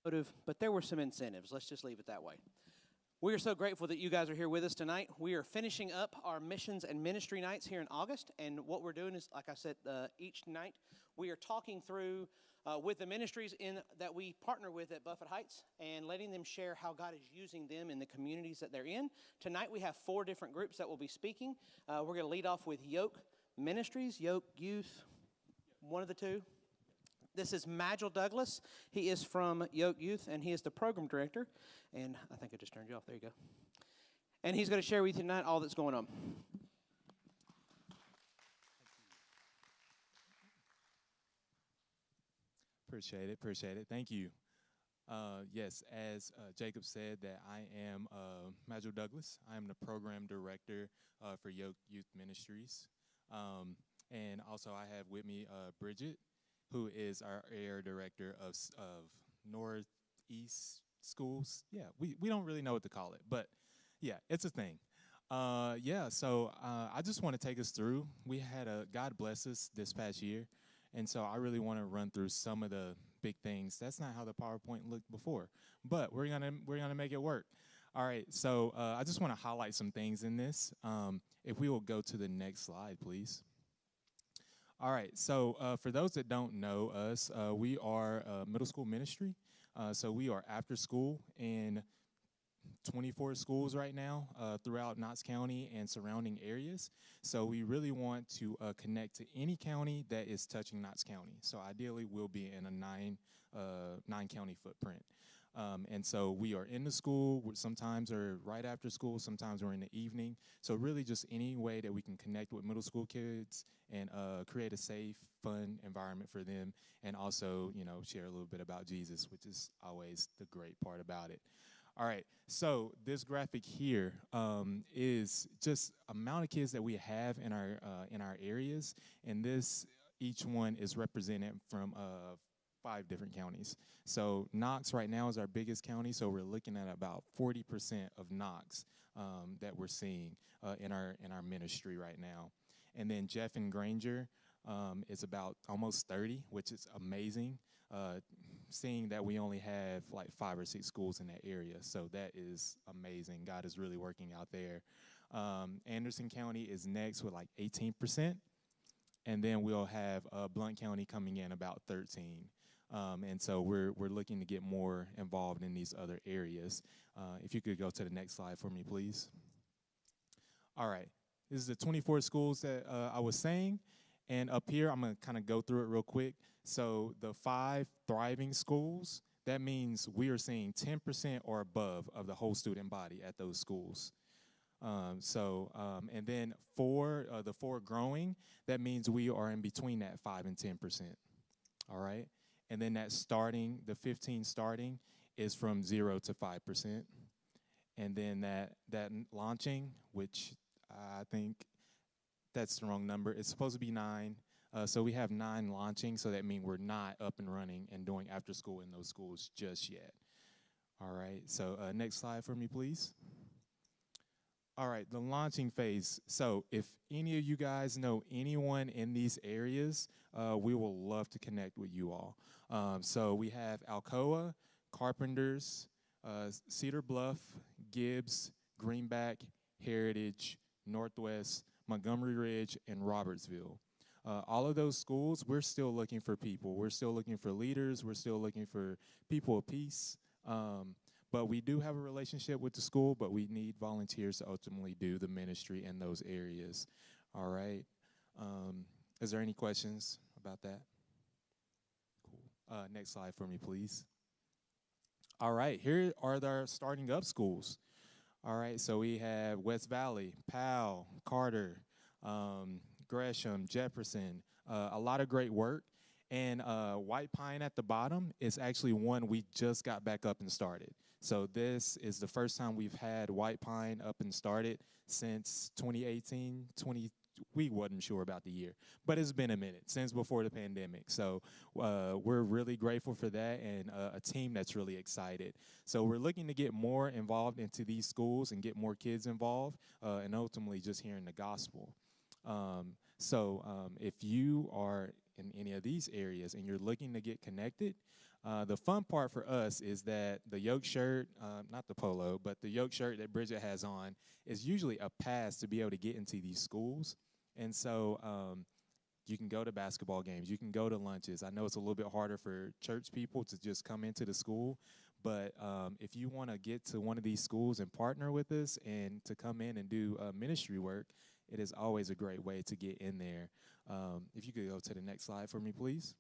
motive, but there were some incentives. Let's just leave it that way. We are so grateful that you guys are here with us tonight. We are finishing up our missions and ministry nights here in August, and what we're doing is, like I said, each night we are talking through with the ministries that we partner with at Buffett Heights and letting them share how God is using them in the communities that they're in. Tonight we have 4 different groups that will be speaking. We're going to lead off with Yoke Ministries, Yoke Youth, one of the two. This is Magil Douglas. He is from Yoke Youth, and he is the program director. And I think I just turned you off. There you go. And he's going to share with you tonight all that's going on. Appreciate it. Thank you. Yes, as Jacob said, that I am Magil Douglas. I am the program director for Yoke Youth Ministries. And also I have with me Bridget, who is our area director of Northeast Schools. Yeah, we don't really know what to call it, but yeah, it's a thing. So I just want to take us through. We had God bless us this past year, and so I really want to run through some of the big things. That's not how the PowerPoint looked before, but we're gonna make it work. All right, so I just want to highlight some things in this. If we will go to the next slide, please. All right, so for those that don't know us, we are a middle school ministry. So we are after school in 24 schools right now throughout Knox County and surrounding areas. So we really want to connect to any county that is touching Knox County. So ideally, we'll be in a nine county footprint. And so we are in the school, sometimes are right after school, sometimes we're in the evening. So really just any way that we can connect with middle school kids and create a safe, fun environment for them, and also, share a little bit about Jesus, which is always the great part about it. All right, so this graphic here is just amount of kids that we have in our areas, and each one is represented from 5 different counties. So Knox right now is our biggest county, so we're looking at about 40% of Knox that we're seeing in our ministry right now. And then Jeff and Granger is about almost 30, which is amazing, seeing that we only have like 5 or 6 schools in that area. So that is amazing. God is really working out there. Anderson County is next with like 18%. And then we'll have Blount County coming in about 13. And so we're looking to get more involved in these other areas. If you could go to the next slide for me, please. All right. This is the 24 schools that I was saying. And up here, I'm going to kind of go through it real quick. So the 5 thriving schools, that means we are seeing 10% or above of the whole student body at those schools. And then the 4 growing, that means we are in between that 5 and 10%. All right. And then the 15 starting is from 0 to 5%. And then that launching, which I think that's the wrong number. It's supposed to be 9. So we have 9 launching, so that means we're not up and running and doing after school in those schools just yet. All right, so next slide for me, please. All right, the launching phase. So if any of you guys know anyone in these areas, we will love to connect with you all. So we have Alcoa, Carpenters, Cedar Bluff, Gibbs, Greenback, Heritage, Northwest, Montgomery Ridge, and Robertsville. All of those schools, we're still looking for people. We're still looking for leaders. We're still looking for people of peace. But we do have a relationship with the school, but we need volunteers to ultimately do the ministry in those areas. All right. Is there any questions about that? Cool. Next slide for me, please. All right, here are the starting up schools. All right, so we have West Valley, Powell, Carter, Gresham, Jefferson, a lot of great work. And White Pine at the bottom is actually one we just got back up and started. So this is the first time we've had White Pine up and started since 2018, we wasn't sure about the year, but it's been a minute since before the pandemic. So we're really grateful for that, and a team that's really excited. So we're looking to get more involved into these schools and get more kids involved, and ultimately just hearing the gospel. If you are in any of these areas and you're looking to get connected, The fun part for us is that the yoke shirt, not the polo, but the yoke shirt that Bridget has on is usually a pass to be able to get into these schools. And so you can go to basketball games, you can go to lunches. I know it's a little bit harder for church people to just come into the school, but if you want to get to one of these schools and partner with us and to come in and do ministry work, it is always a great way to get in there. If you could go to the next slide for me, please.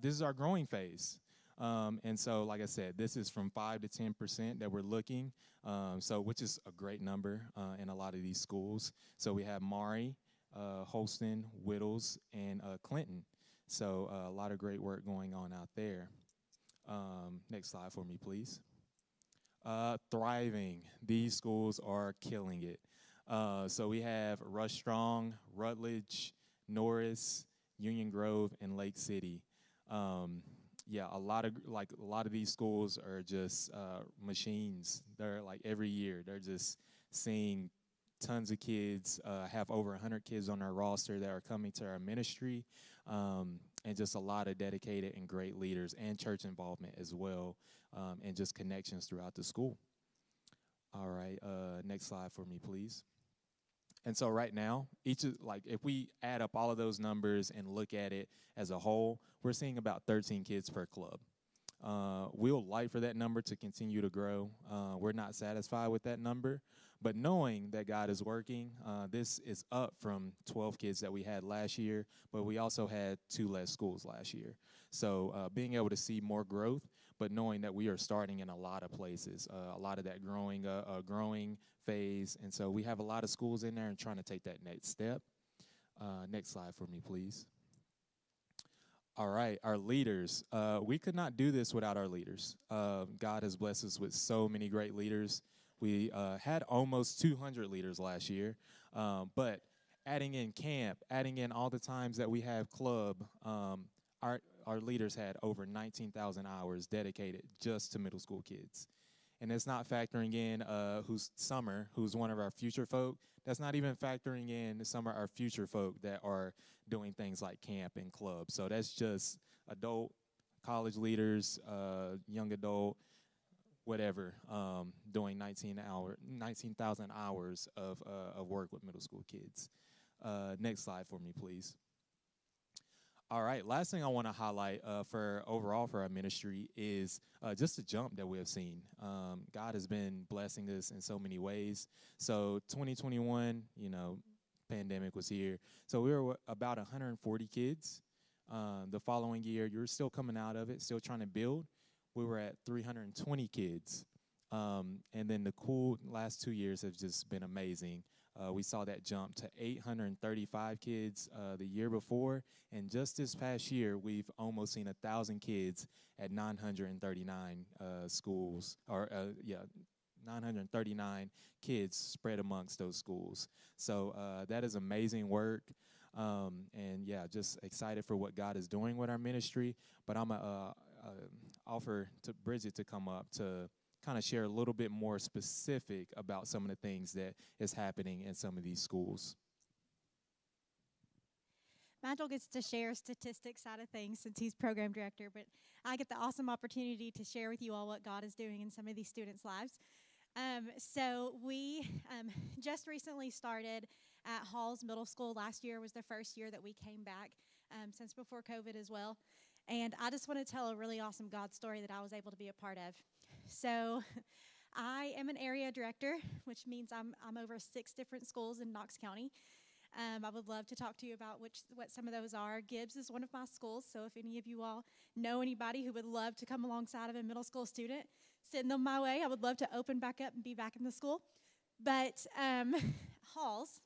This is our growing phase. And so, like I said, this is from 5 to 10% that we're looking, which is a great number in a lot of these schools. So we have Maury, Holston, Whittles, and Clinton. So a lot of great work going on out there. Next slide for me, please. Thriving. These schools are killing it. So we have Rush Strong, Rutledge, Norris, Union Grove, and Lake City. A lot of these schools are just machines. They're like every year they're just seeing tons of kids, have over 100 kids on our roster that are coming to our ministry, and just a lot of dedicated and great leaders and church involvement as well, and just connections throughout the school. All right, next slide for me, please. And so right now, if we add up all of those numbers and look at it as a whole, we're seeing about 13 kids per club. We'll like for that number to continue to grow. We're not satisfied with that number, but knowing that God is working, this is up from 12 kids that we had last year, but we also had 2 less schools last year. So being able to see more growth, but knowing that we are starting in a lot of places, a lot of that growing phase. And so we have a lot of schools in there and trying to take that next step. Next slide for me, please. All right, our leaders. We could not do this without our leaders. God has blessed us with so many great leaders. We had almost 200 leaders last year, but adding in camp, adding in all the times that we have club, our leaders had over 19,000 hours dedicated just to middle school kids. And it's not factoring in who's one of our future folk. That's not even factoring in some of our future folk that are doing things like camp and club. So that's just adult, college leaders, young adult, whatever, doing 19,000 hours of work with middle school kids. Next slide for me, please. All right, last thing I want to highlight for our ministry is just the jump that we have seen. God has been blessing us in so many ways. So 2021, pandemic was here. So we were about 140 kids. The following year, you're still coming out of it, still trying to build. We were at 320 kids. And then the last 2 years have just been amazing. We saw that jump to 835 kids the year before, and just this past year, we've almost seen 1,000 kids at 939 schools, 939 kids spread amongst those schools. So that is amazing work, and just excited for what God is doing with our ministry. But I'm gonna offer to Bridget to come up to kind of share a little bit more specific about some of the things that is happening in some of these schools. Nigel gets to share statistics side of things since he's program director, but I get the awesome opportunity to share with you all what God is doing in some of these students' lives. So we just recently started at Halls Middle School. Last year was the first year that we came back since before COVID as well. And I just want to tell a really awesome God story that I was able to be a part of. So I am an area director, which means I'm over 6 different schools in Knox County. I would love to talk to you about what some of those are. Gibbs is one of my schools, so if any of you all know anybody who would love to come alongside of a middle school student, send them my way. I would love to open back up and be back in the school. But Halls,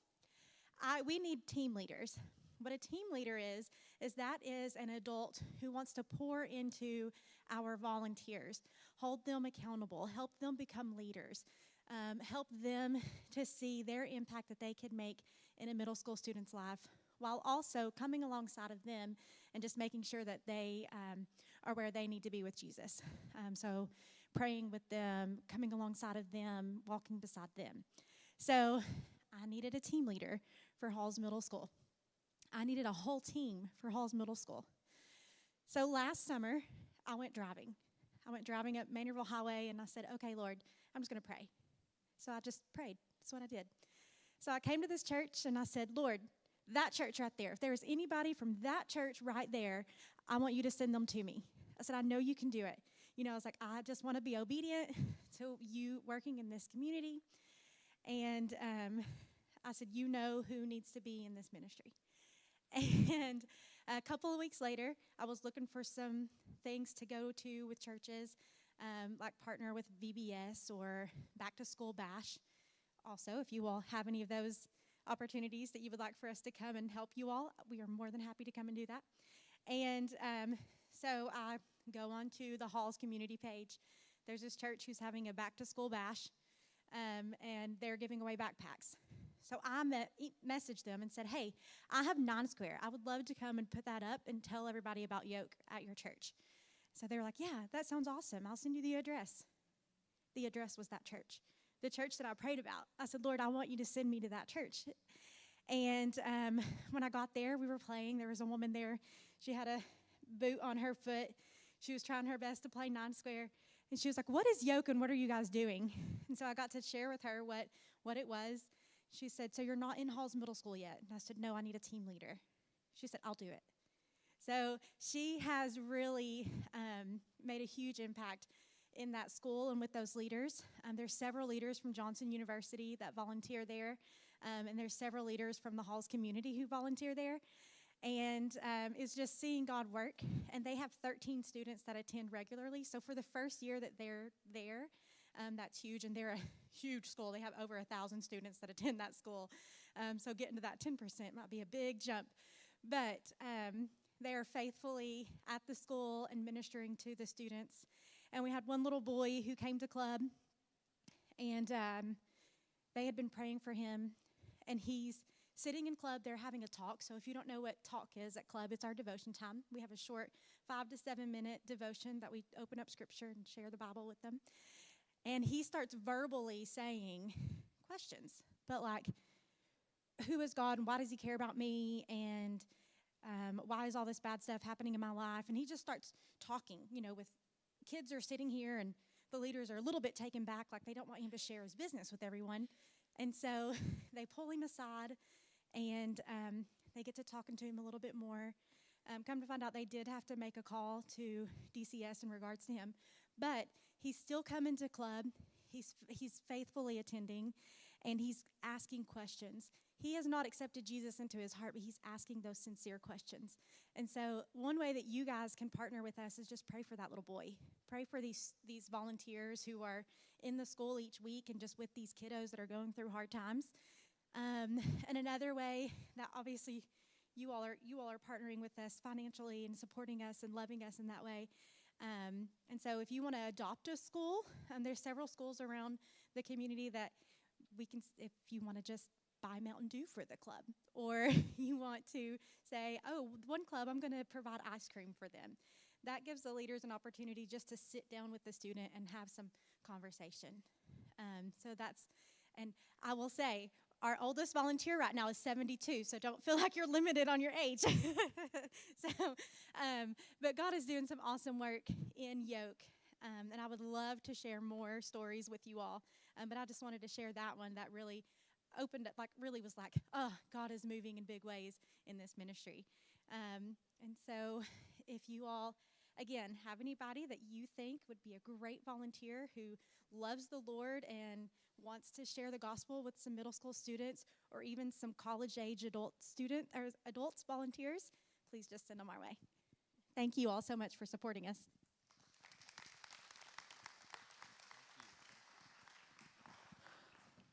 we need team leaders. What a team leader is that is an adult who wants to pour into our volunteers, hold them accountable, help them become leaders, help them to see their impact that they could make in a middle school student's life, while also coming alongside of them and just making sure that they are where they need to be with Jesus. So praying with them, coming alongside of them, walking beside them. So I needed a team leader for Halls Middle School. I needed a whole team for Halls Middle School. So last summer, I went driving. I went driving up Maynardville Highway, and I said, okay, Lord, I'm just going to pray. So I just prayed. That's what I did. So I came to this church, and I said, Lord, that church right there, if there's anybody from that church right there, I want you to send them to me. I said, I know you can do it. You know, I was like, I just want to be obedient to you working in this community. And I said, you know who needs to be in this ministry. And a couple of weeks later, I was looking for some things to go to with churches, like partner with VBS or Back to School Bash. Also, if you all have any of those opportunities that you would like for us to come and help you all, we are more than happy to come and do that. And so I go on to the Halls community page. There's this church who's having a Back to School Bash, and they're giving away backpacks. So I messaged them and said, hey, I have 9 Square. I would love to come and put that up and tell everybody about Yoke at your church. So they were like, yeah, that sounds awesome. I'll send you the address. The address was that church, the church that I prayed about. I said, Lord, I want you to send me to that church. And when I got there, we were playing. There was a woman there. She had a boot on her foot. She was trying her best to play 9 Square. And she was like, what is Yoke and what are you guys doing? And so I got to share with her what it was. She said, so you're not in Halls Middle School yet? And I said, no, I need a team leader. She said, I'll do it. So she has really made a huge impact in that school and with those leaders. There's several leaders from Johnson University that volunteer there, and there's several leaders from the Halls community who volunteer there. And it's just seeing God work. And they have 13 students that attend regularly. So for the first year that they're there, that's huge, and they're a huge school. They have over 1,000 students that attend that school. So getting to that 10% might be a big jump. But they are faithfully at the school and ministering to the students. And we had one little boy who came to club, and they had been praying for him. And he's sitting in club. They're having a talk. So if you don't know what talk is at club, it's our devotion time. We have a short 5 to 7 minute devotion that we open up scripture and share the Bible with them. And he starts verbally saying questions, but like, who is God and why does he care about me? And why is all this bad stuff happening in my life? And he just starts talking, with kids are sitting here and the leaders are a little bit taken back, like they don't want him to share his business with everyone. And so they pull him aside and they get to talking to him a little bit more. Come to find out they did have to make a call to DCS in regards to him. But he's still coming to club. He's faithfully attending, and he's asking questions. He has not accepted Jesus into his heart, but he's asking those sincere questions. And so one way that you guys can partner with us is just pray for that little boy. Pray for these volunteers who are in the school each week and just with these kiddos that are going through hard times. And another way that obviously you all are partnering with us financially and supporting us and loving us in that way. And so if you want to adopt a school, there's several schools around the community that we can, if you want to just buy Mountain Dew for the club, or you want to say, oh, one club, I'm going to provide ice cream for them. That gives the leaders an opportunity just to sit down with the student and have some conversation. And I will say, our oldest volunteer right now is 72, so don't feel like you're limited on your age. But God is doing some awesome work in Yoke, and I would love to share more stories with you all. But I just wanted to share that one that really opened up, oh, God is moving in big ways in this ministry. And so if you all, again, have anybody that you think would be a great volunteer who loves the Lord and wants to share the gospel with some middle school students or even some college-age adults volunteers, please just send them our way. Thank you all so much for supporting us.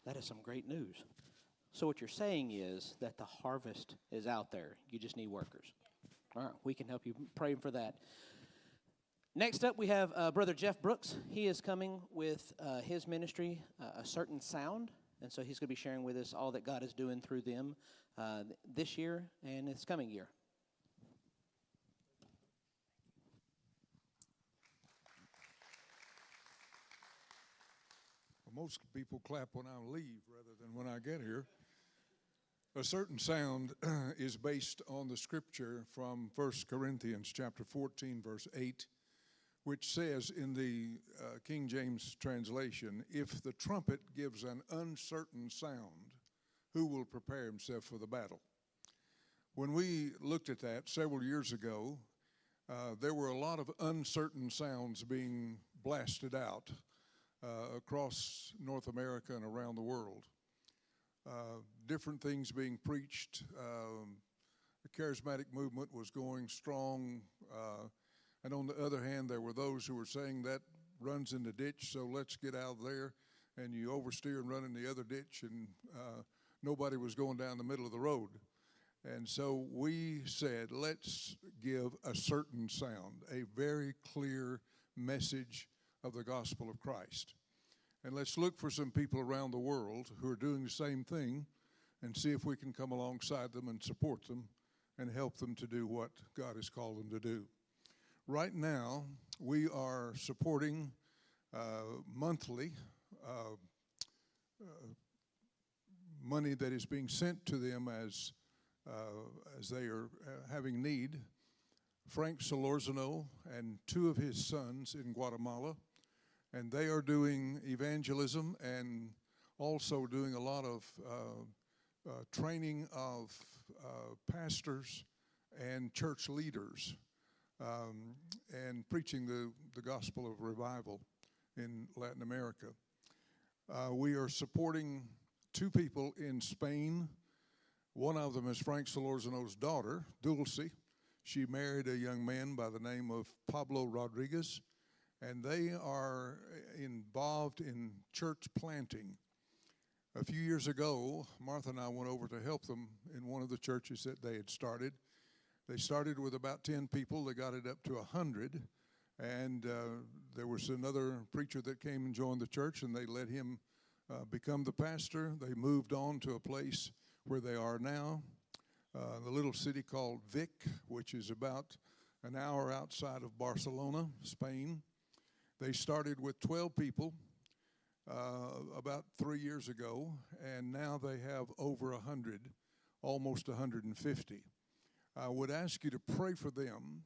That is some great news. So what you're saying is that the harvest is out there. You just need workers. All right, we can help you pray for that. Next up, we have Brother Jeff Brooks. He is coming with his ministry, A Certain Sound. And so he's going to be sharing with us all that God is doing through them this year and this coming year. Well, most people clap when I leave rather than when I get here. A certain sound is based on the scripture from 1 Corinthians chapter 14, verse 8, which says in the King James translation, if the trumpet gives an uncertain sound, who will prepare himself for the battle? When we looked at that several years ago, there were a lot of uncertain sounds being blasted out across North America and around the world. Different things being preached. The charismatic movement was going strong. And on the other hand, there were those who were saying that runs in the ditch, so let's get out of there. And you oversteer and run in the other ditch, and nobody was going down the middle of the road. And so we said, let's give a certain sound, a very clear message of the gospel of Christ. And let's look for some people around the world who are doing the same thing and see if we can come alongside them and support them and help them to do what God has called them to do. Right now, we are supporting monthly money that is being sent to them as they are having need. Frank Solorzano and two of his sons in Guatemala, and they are doing evangelism and also doing a lot of training of pastors and church leaders and preaching the gospel of revival in Latin America. We are supporting two people in Spain. One of them is Frank Solorzano's daughter, Dulce. She married a young man by the name of Pablo Rodriguez, and they are involved in church planting. A few years ago, Martha and I went over to help them in one of the churches that they had started. They started with about 10 people. They got it up to 100, and there was another preacher that came and joined the church, and they let him become the pastor. They moved on to a place where they are now, the little city called Vic, which is about an hour outside of Barcelona, Spain. They started with 12 people about 3 years ago, and now they have over 100, almost 150. I would ask you to pray for them,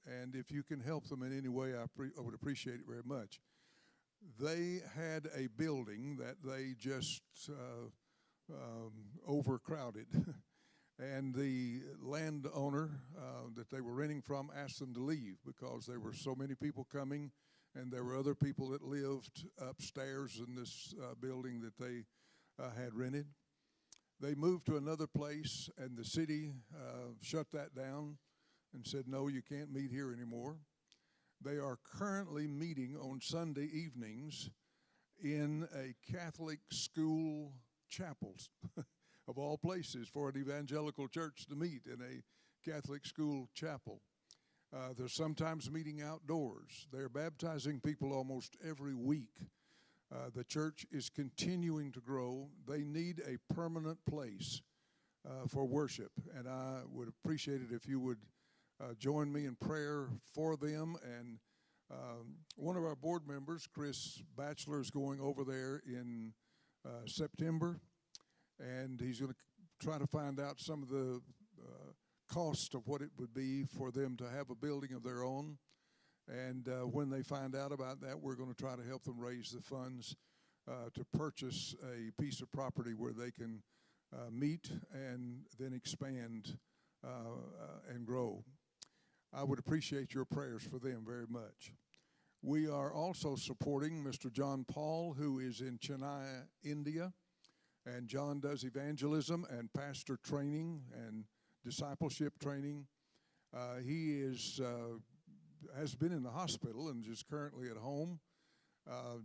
and if you can help them in any way, I would appreciate it very much. They had a building that they just overcrowded, and the landowner that they were renting from asked them to leave because there were so many people coming, and there were other people that lived upstairs in this building that they had rented. They moved to another place, and the city shut that down and said, no, you can't meet here anymore. They are currently meeting on Sunday evenings in a Catholic school chapel, of all places, for an evangelical church to meet in a Catholic school chapel. They're sometimes meeting outdoors. They're baptizing people almost every week. The church is continuing to grow. They need a permanent place for worship, and I would appreciate it if you would join me in prayer for them. And one of our board members, Chris Batchelor, is going over there in September, and he's going to try to find out some of the cost of what it would be for them to have a building of their own. And when they find out about that, we're going to try to help them raise the funds to purchase a piece of property where they can meet and then expand and grow. I would appreciate your prayers for them very much. We are also supporting Mr. John Paul, who is in Chennai, India. And John does evangelism and pastor training and discipleship training. He has been in the hospital and is currently at home.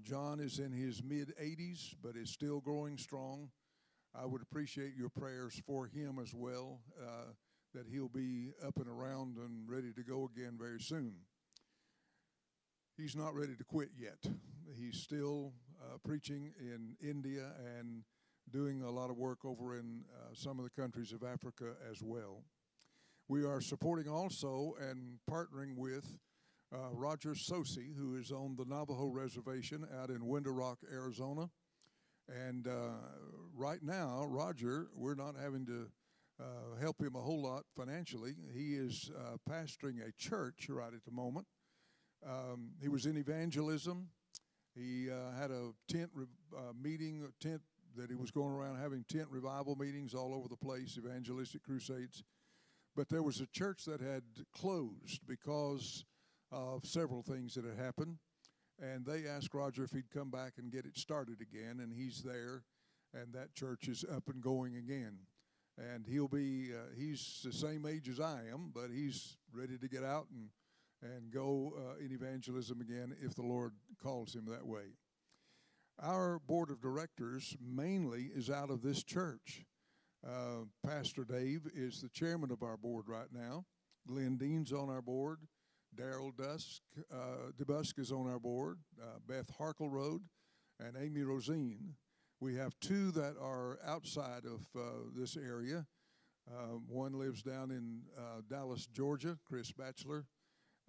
John is in his mid-80s, but is still growing strong. I would appreciate your prayers for him as well, that he'll be up and around and ready to go again very soon. He's not ready to quit yet. He's still preaching in India and doing a lot of work over in some of the countries of Africa as well. We are supporting also and partnering with Roger Sosi, who is on the Navajo Reservation out in Window Rock, Arizona. And right now, Roger, we're not having to help him a whole lot financially. He is pastoring a church right at the moment. He was in evangelism. He had a tent tent that he was going around having tent revival meetings all over the place, evangelistic crusades. But there was a church that had closed because of several things that had happened. And they asked Roger if he'd come back and get it started again, and he's there, and that church is up and going again. And he's the same age as I am, but he's ready to get out and go in evangelism again if the Lord calls him that way. Our board of directors mainly is out of this church. Pastor Dave is the chairman of our board right now. Glenn Dean's on our board. Daryl DeBusk is on our board. Beth Harkleroad and Amy Rosine. We have two that are outside of this area. One lives down in Dallas, Georgia, Chris Batchelor,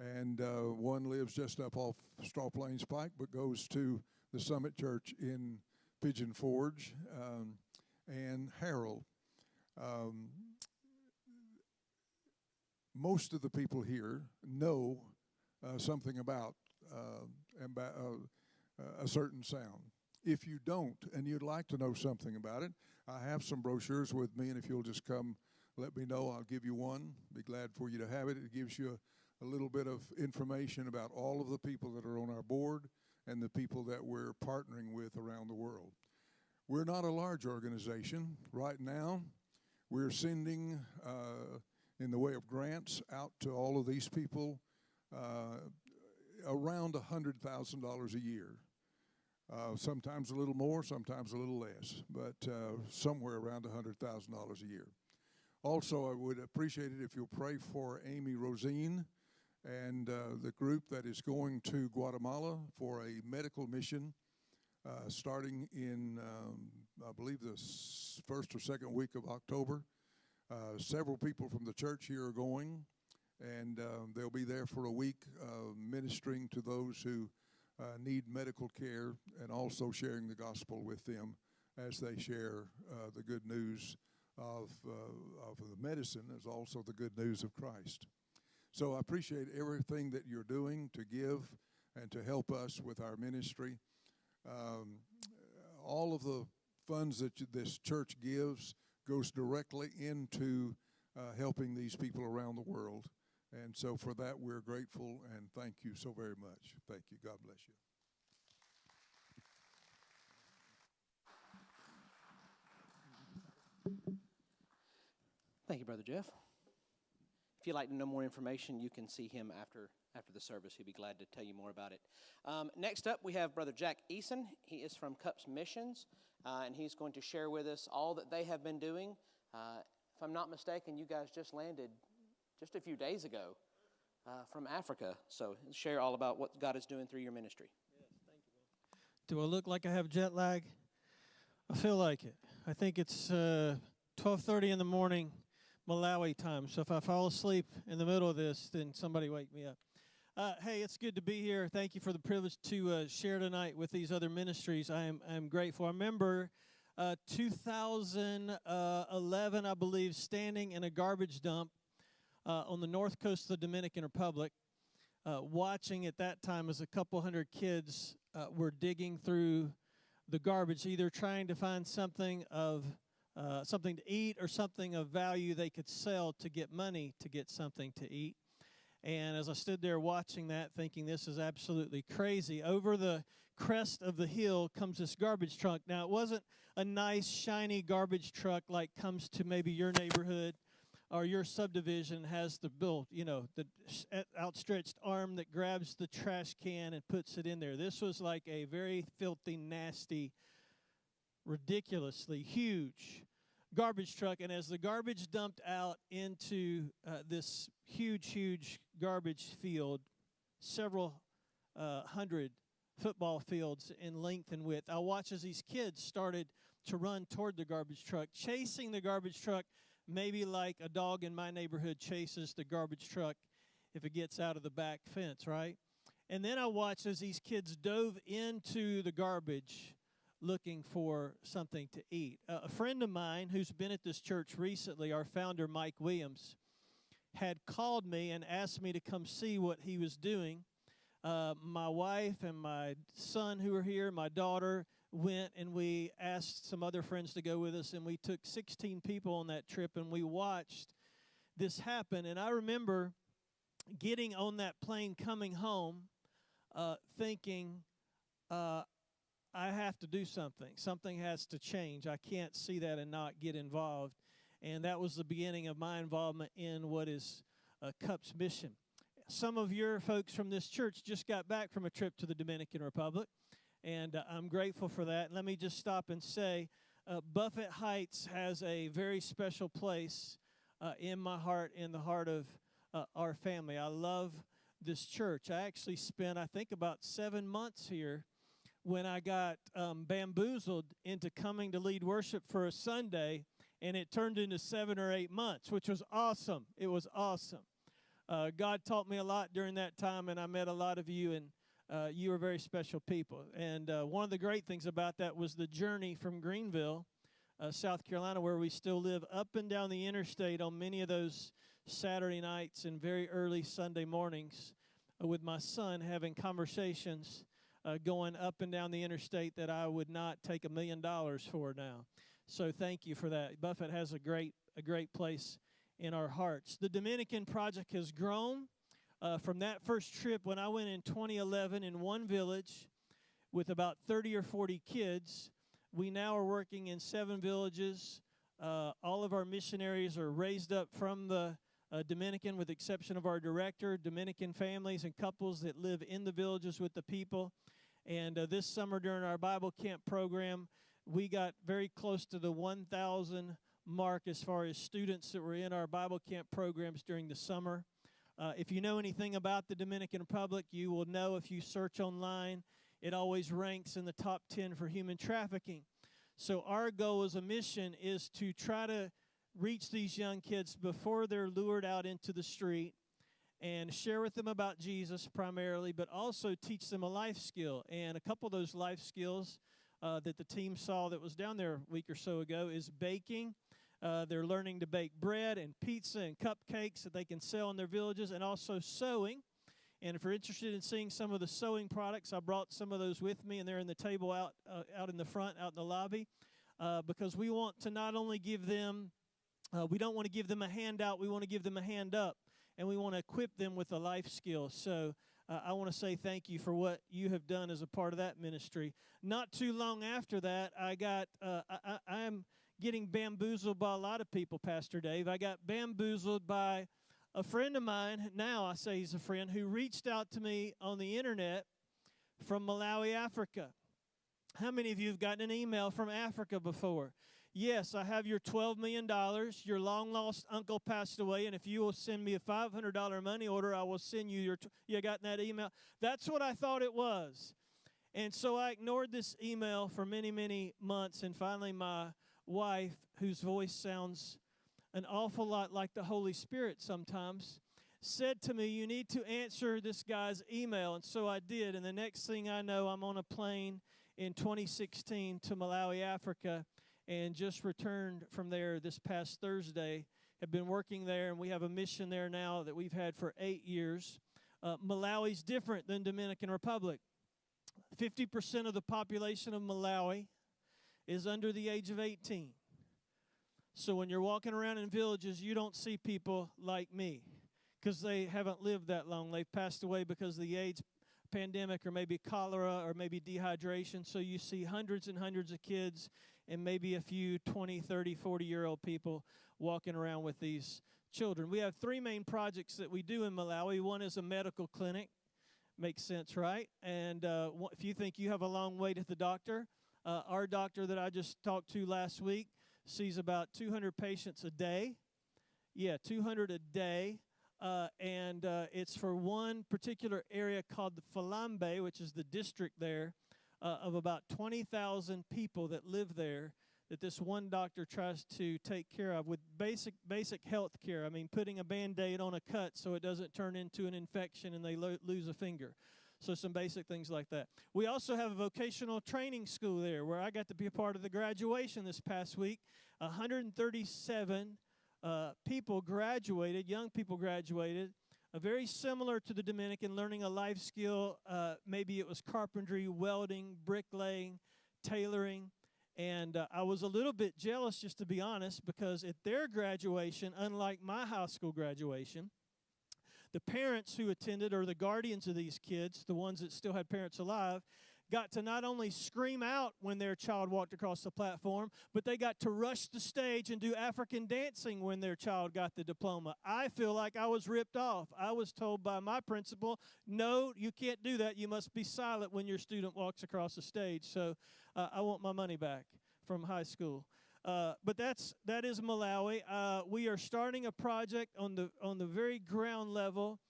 and one lives just up off Straw Plains Pike, but goes to the Summit Church in Pigeon Forge, and Harold. Most of the people here know something about a certain sound. If you don't, and you'd like to know something about it, I have some brochures with me, and if you'll just come let me know, I'll give you one. Be glad for you to have it. It gives you a little bit of information about all of the people that are on our board and the people that we're partnering with around the world. We're not a large organization. Right now, we're sending, in the way of grants, out to all of these people around $100,000 a year. Sometimes a little more, sometimes a little less, but somewhere around $100,000 a year. Also, I would appreciate it if you'll pray for Amy Rosine and the group that is going to Guatemala for a medical mission starting in, I believe, the first or second week of October. Several people from the church here are going, and they'll be there for a week ministering to those who need medical care and also sharing the gospel with them as they share the good news of the medicine as also the good news of Christ. So I appreciate everything that you're doing to give and to help us with our ministry. All of the funds that this church gives goes directly into helping these people around the world. And so for that, we're grateful, and thank you so very much. Thank you. God bless you. Thank you, Brother Jeff. If you'd like to know more information, you can see him after the service. He'll be glad to tell you more about it. Next up, we have Brother Jack Eason. He is from Cups Missions, and he's going to share with us all that they have been doing. If I'm not mistaken, you guys just landed just a few days ago from Africa. So share all about what God is doing through your ministry. Yes, thank you, Will. Do I look like I have jet lag? I feel like it. I think it's 12:30 in the morning, Malawi time. So if I fall asleep in the middle of this, then somebody wake me up. Hey, it's good to be here. Thank you for the privilege to share tonight with these other ministries. I'm grateful. I remember 2011, I believe, standing in a garbage dump on the north coast of the Dominican Republic, watching at that time as a couple hundred kids were digging through the garbage, either trying to find something to eat or something of value they could sell to get money to get something to eat. And as I stood there watching that, thinking this is absolutely crazy, over the crest of the hill comes this garbage truck. Now, it wasn't a nice, shiny garbage truck like comes to maybe your neighborhood or your subdivision, has the outstretched arm that grabs the trash can and puts it in there. This was like a very filthy, nasty, ridiculously huge garbage truck. And as the garbage dumped out into this huge garbage field, several hundred football fields in length and width, I watched as these kids started to run toward the garbage truck, chasing the garbage truck, maybe like a dog in my neighborhood chases the garbage truck if it gets out of the back fence, right? And then I watched as these kids dove into the garbage, looking for something to eat. A friend of mine who's been at this church recently, our founder, Mike Williams, had called me and asked me to come see what he was doing. My wife and my son who were here, my daughter, went, and we asked some other friends to go with us, and we took 16 people on that trip, and we watched this happen. And I remember getting on that plane coming home thinking, I have to do something. Something has to change. I can't see that and not get involved. And that was the beginning of my involvement in what is CUP's mission. Some of your folks from this church just got back from a trip to the Dominican Republic, and I'm grateful for that. Let me just stop and say, Buffett Heights has a very special place in my heart, in the heart of our family. I love this church. I actually spent, I think, about 7 months here when I got bamboozled into coming to lead worship for a Sunday, and it turned into 7 or 8 months, which was awesome. It was awesome. God taught me a lot during that time, and I met a lot of you, and you were very special people. And one of the great things about that was the journey from Greenville, South Carolina, where we still live, up and down the interstate on many of those Saturday nights and very early Sunday mornings with my son, having conversations going up and down the interstate that I would not take $1 million for now. So thank you for that. Buffett has a great place in our hearts. The Dominican Project has grown from that first trip when I went in 2011 in one village with about 30 or 40 kids. We now are working in 7 villages. All of our missionaries are raised up from the Dominican, with the exception of our director, Dominican families and couples that live in the villages with the people. And this summer during our Bible camp program, we got very close to the 1,000 mark as far as students that were in our Bible camp programs during the summer. If you know anything about the Dominican Republic, you will know if you search online, it always ranks in the top 10 for human trafficking. So our goal as a mission is to try to reach these young kids before they're lured out into the street and share with them about Jesus primarily, but also teach them a life skill. And a couple of those life skills that the team saw that was down there a week or so ago is baking. They're learning to bake bread and pizza and cupcakes that they can sell in their villages, and also sewing. And if you're interested in seeing some of the sewing products, I brought some of those with me, and they're in the table out in the front, out in the lobby, because we want to not only give them, we don't want to give them a handout, we want to give them a hand up, and we want to equip them with a life skill. So I want to say thank you for what you have done as a part of that ministry. Not too long after that, I'm getting bamboozled by a lot of people, Pastor Dave. I got bamboozled by a friend of mine, now I say he's a friend, who reached out to me on the internet from Malawi, Africa. How many of you have gotten an email from Africa before? Yes, I have your $12 million. Your long-lost uncle passed away, and if you will send me a $500 money order, I will send you your... You gotten that email? That's what I thought it was. And so I ignored this email for many, many months, and finally my wife, whose voice sounds an awful lot like the Holy Spirit sometimes, said to me, you need to answer this guy's email. And so I did, and the next thing I know, I'm on a plane in 2016 to Malawi, Africa, and just returned from there this past Thursday. Have been working there, and we have a mission there now that we've had for 8 years. Malawi's different than Dominican Republic. 50% of the population of Malawi is under the age of 18. So when you're walking around in villages, you don't see people like me because they haven't lived that long. They've passed away because of the AIDS pandemic, or maybe cholera, or maybe dehydration. So you see hundreds and hundreds of kids and maybe a few 20, 30, 40-year-old people walking around with these children. We have 3 main projects that we do in Malawi. One is a medical clinic. Makes sense, right? And if you think you have a long way to the doctor, our doctor that I just talked to last week sees about 200 patients a day. Yeah, 200 a day. And it's for one particular area called the Falambe, which is the district there, of about 20,000 people that live there, that this one doctor tries to take care of with basic health care. I mean, putting a Band-Aid on a cut so it doesn't turn into an infection and they lose a finger. So some basic things like that. We also have a vocational training school there where I got to be a part of the graduation this past week. 137 people graduated, young people graduated, very similar to the Dominican, learning a life skill. Maybe it was carpentry, welding, bricklaying, tailoring. And I was a little bit jealous, just to be honest, because at their graduation, unlike my high school graduation, the parents who attended, or the guardians of these kids, the ones that still had parents alive, got to not only scream out when their child walked across the platform, but they got to rush the stage and do African dancing when their child got the diploma. I feel like I was ripped off. I was told by my principal, no, you can't do that. You must be silent when your student walks across the stage. So I want my money back from high school. But that is Malawi. We are starting a project on the very ground level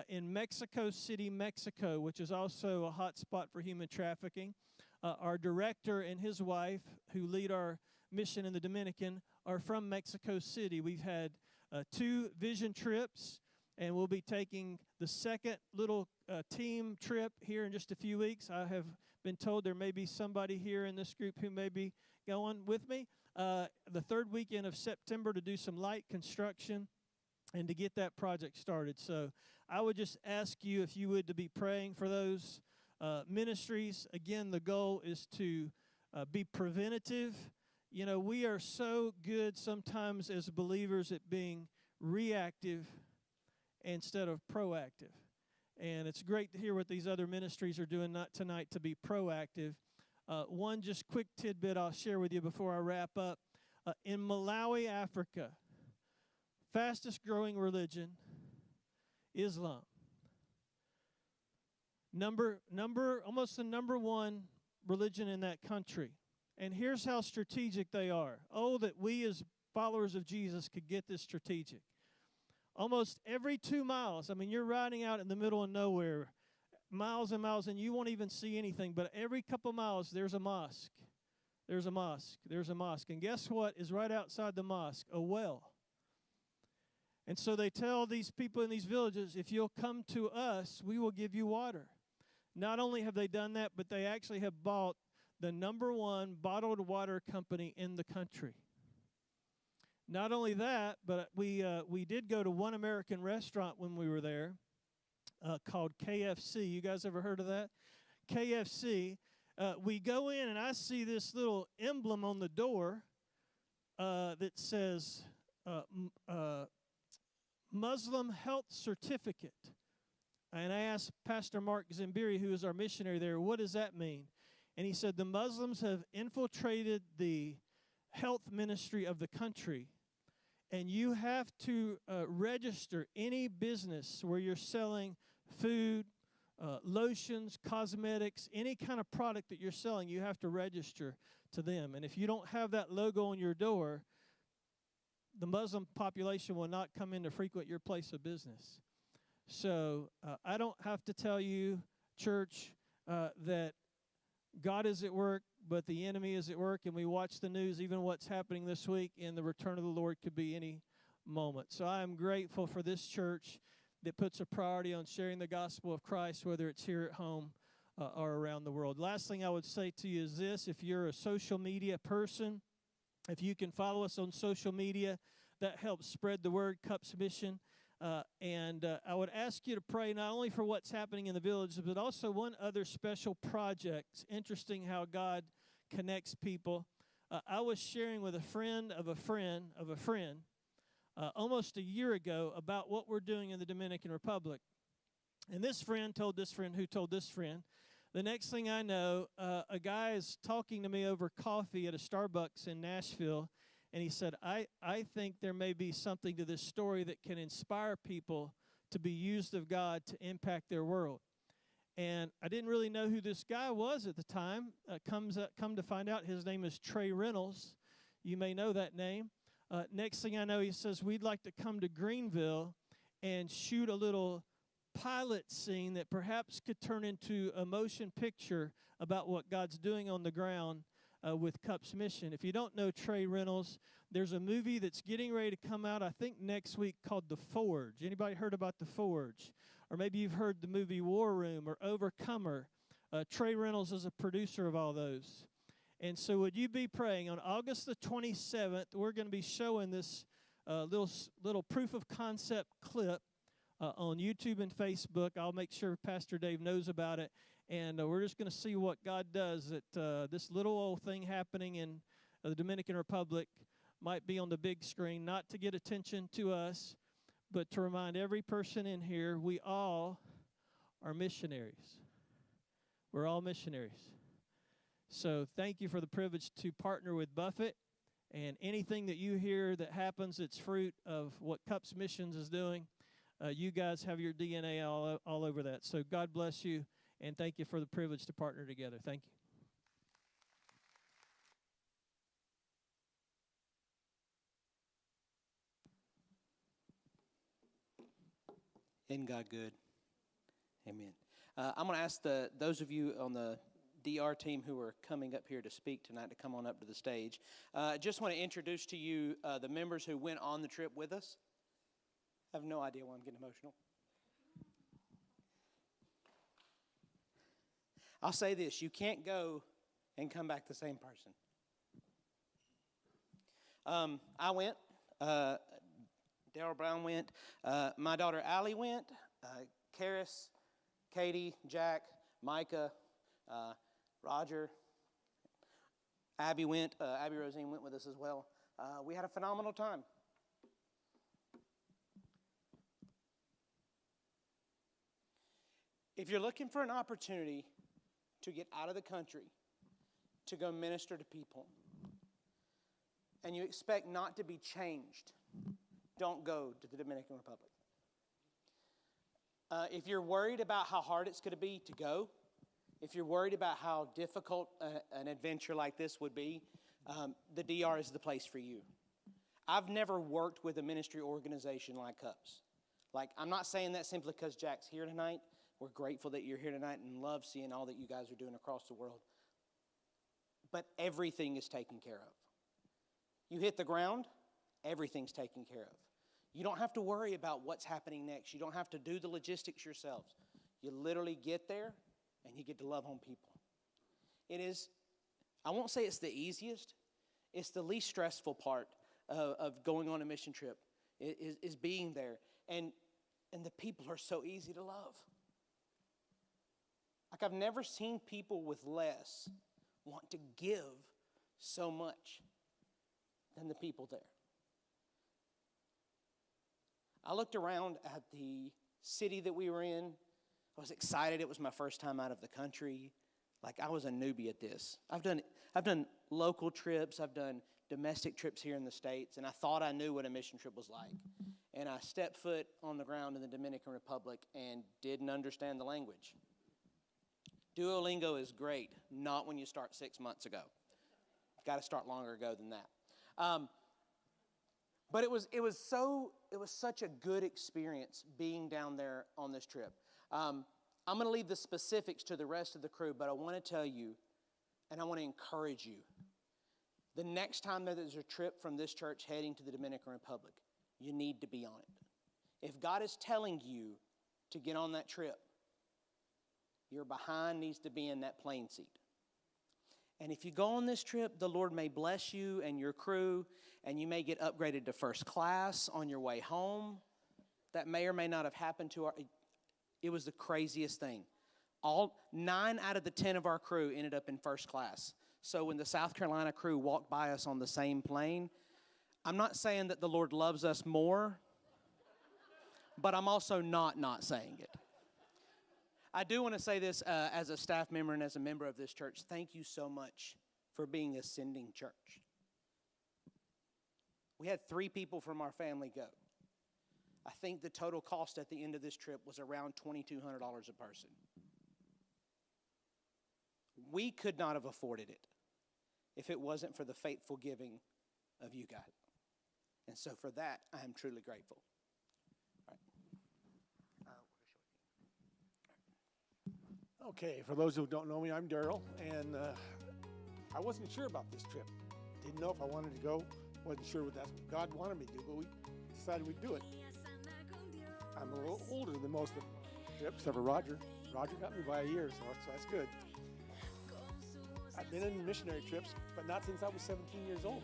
in Mexico City, Mexico, which is also a hot spot for human trafficking. Our director and his wife, who lead our mission in the Dominican, are from Mexico City. We've had 2 vision trips, and we'll be taking the second little team trip here in just a few weeks. I have been told there may be somebody here in this group who may be going with me. The third weekend of September to do some light construction and to get that project started. So I would just ask you, if you would, to be praying for those ministries. Again, the goal is to be preventative. You know, we are so good sometimes as believers at being reactive instead of proactive. And it's great to hear what these other ministries are doing tonight to be proactive. One just quick tidbit I'll share with you before I wrap up. In Malawi, Africa, fastest growing religion, Islam. Almost the number one religion in that country. And here's how strategic they are. Oh, that we as followers of Jesus could get this strategic. Almost every 2 miles, I mean, you're riding out in the middle of nowhere, miles and miles, and you won't even see anything. But every couple miles, there's a mosque. There's a mosque. There's a mosque. And guess what is right outside the mosque? A well. And so they tell these people in these villages, if you'll come to us, we will give you water. Not only have they done that, but they actually have bought the number one bottled water company in the country. Not only that, but we did go to one American restaurant when we were there called KFC. You guys ever heard of that? KFC. We go in, and I see this little emblem on the door that says Muslim Health Certificate. And I asked Pastor Mark Zimbiri, who is our missionary there, what does that mean? And he said the Muslims have infiltrated the health ministry of the country, and you have to register any business where you're selling food, lotions, cosmetics, any kind of product that you're selling, you have to register to them. And if you don't have that logo on your door, the Muslim population will not come in to frequent your place of business. So I don't have to tell you, church, that God is at work, but the enemy is at work, and we watch the news, even what's happening this week, and the return of the Lord could be any moment. So I am grateful for this church that puts a priority on sharing the gospel of Christ, whether it's here at home or around the world. Last thing I would say to you is this: if you're a social media person, if you can follow us on social media, that helps spread the word, Cups Mission. And I would ask you to pray not only for what's happening in the village, but also one other special project. It's interesting how God connects people. I was sharing with a friend of a friend of a friend almost a year ago about what we're doing in the Dominican Republic. And this friend told this friend who told this friend. The next thing I know, a guy is talking to me over coffee at a Starbucks in Nashville. And he said, I think there may be something to this story that can inspire people to be used of God to impact their world. And I didn't really know who this guy was at the time. Come to find out, his name is Trey Reynolds. You may know that name. Next thing I know, he says, we'd like to come to Greenville and shoot a little pilot scene that perhaps could turn into a motion picture about what God's doing on the ground with Cups Mission. If you don't know Trey Reynolds, there's a movie that's getting ready to come out, I think next week, called The Forge. Anybody heard about The Forge? or maybe you've heard the movie War Room or Overcomer. Trey Reynolds is a producer of all those. And so would you be praying on August the 27th, we're going to be showing this little proof of concept clip on YouTube and Facebook. I'll make sure Pastor Dave knows about it. And we're just going to see what God does. That this little old thing happening in the Dominican Republic might be on the big screen, not to get attention to us, but to remind every person in here, we all are missionaries. We're all missionaries. So thank you for the privilege to partner with Buffett. And anything that you hear that happens, it's fruit of what Cups Missions is doing. You guys have your DNA all over that. So God bless you, and thank you for the privilege to partner together. Thank you. Isn't God good? Amen. I'm going to ask those of you on the DR team who are coming up here to speak tonight to come on up to the stage. Just want to introduce to you the members who went on the trip with us. I have no idea why I'm getting emotional. I'll say this, you can't go and come back the same person. I went. Daryl Brown went. My daughter Allie went. Karis, Katie, Jack, Micah, Roger, Abby went. Abby Rosine went with us as well. We had a phenomenal time. If you're looking for an opportunity to get out of the country, to go minister to people, and you expect not to be changed, don't go to the Dominican Republic. If you're worried about how hard it's going to be to go, if you're worried about how difficult an adventure like this would be, the DR is the place for you. I've never worked with a ministry organization like Cups. I'm not saying that simply because Jack's here tonight. We're grateful that you're here tonight and love seeing all that you guys are doing across the world. But everything is taken care of. You hit the ground, everything's taken care of. You don't have to worry about what's happening next. You don't have to do the logistics yourselves. You literally get there and you get to love on people. It is, I won't say it's the easiest, it's the least stressful part of going on a mission trip, is being there. And the people are so easy to love. I've never seen people with less want to give so much than the people there. I looked around at the city that we were in. I was excited. It was my first time out of the country. I was a newbie at this. I've done local trips. I've done domestic trips here in the States, and I thought I knew what a mission trip was like. And I stepped foot on the ground in the Dominican Republic and didn't understand the language. Duolingo is great, not when you start 6 months ago. You've got to start longer ago than that. But it was such a good experience being down there on this trip. I'm going to leave the specifics to the rest of the crew, but I want to tell you, and I want to encourage you, the next time that there's a trip from this church heading to the Dominican Republic, you need to be on it. If God is telling you to get on that trip, your behind needs to be in that plane seat. And if you go on this trip, the Lord may bless you and your crew, and you may get upgraded to first class on your way home. That may or may not have happened to it was the craziest thing. 9 out of the 10 of our crew ended up in first class. So when the South Carolina crew walked by us on the same plane, I'm not saying that the Lord loves us more, but I'm also not saying it. I do want to say this as a staff member and as a member of this church. Thank you so much for being a sending church. We had 3 people from our family go. I think the total cost at the end of this trip was around $2,200 a person. We could not have afforded it if it wasn't for the faithful giving of you guys. And so for that, I am truly grateful. Okay, for those who don't know me, I'm Daryl, and I wasn't sure about this trip. Didn't know if I wanted to go, wasn't sure what that's what God wanted me to do, but we decided we'd do it. I'm a little older than most of trip, except for Roger. Roger got me by a year, so that's good. I've been in missionary trips, but not since I was 17 years old.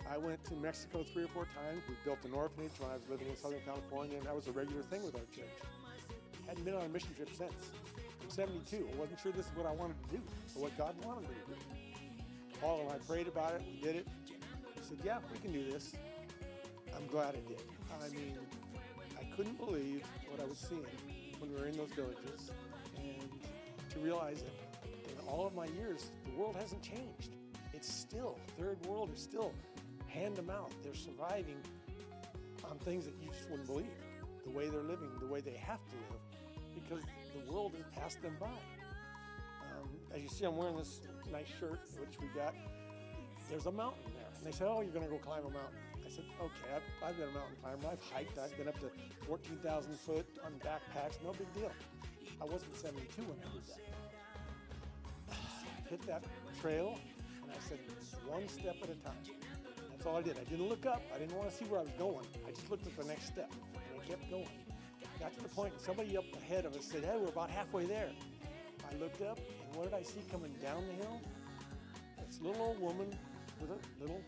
I went to Mexico 3 or 4 times. We built an orphanage when I was living in Southern California, and that was a regular thing with our church. Hadn't been on a mission trip since. I'm 72. I wasn't sure this is what I wanted to do, or what God wanted me to do. Paul and I prayed about it. We did it. He said, yeah, we can do this. I'm glad I did. I mean, I couldn't believe what I was seeing when we were in those villages, and to realize that in all of my years, the world hasn't changed. It's still, third world is still hand to mouth. They're surviving on things that you just wouldn't believe. The way they're living, the way they have to live, because the world has passed them by. As you see, I'm wearing this nice shirt, which we got. There's a mountain there. And they said, oh, you're going to go climb a mountain. I said, okay, I've been a mountain climber. I've hiked. I've been up to 14,000 foot on backpacks. No big deal. I wasn't 72 when I did that. Hit that trail, and I said, one step at a time. That's all I did. I didn't look up. I didn't want to see where I was going. I just looked at the next step, and I kept going. Got to the point, and somebody up ahead of us said, hey, we're about halfway there. I looked up, and what did I see coming down the hill? This little old woman with a little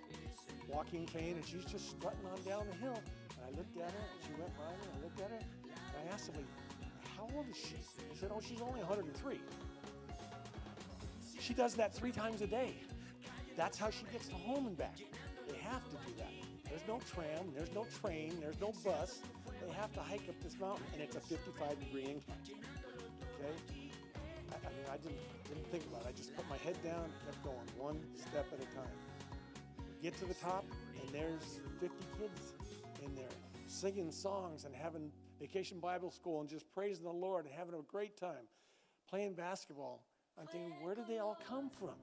walking cane, and she's just strutting on down the hill. And I looked at her, and she went by me, and I looked at her, and I asked somebody, how old is she? They said, oh, she's only 103. She does that 3 times a day. That's how she gets to home and back. They have to do that. There's no tram, there's no train, there's no bus. They have to hike up this mountain, and it's a 55-degree incline. Okay? I mean, I didn't think about it. I just put my head down and kept going, one step at a time. Get to the top, and there's 50 kids in there singing songs and having vacation Bible school and just praising the Lord and having a great time, playing basketball. I'm thinking, where did they all come from?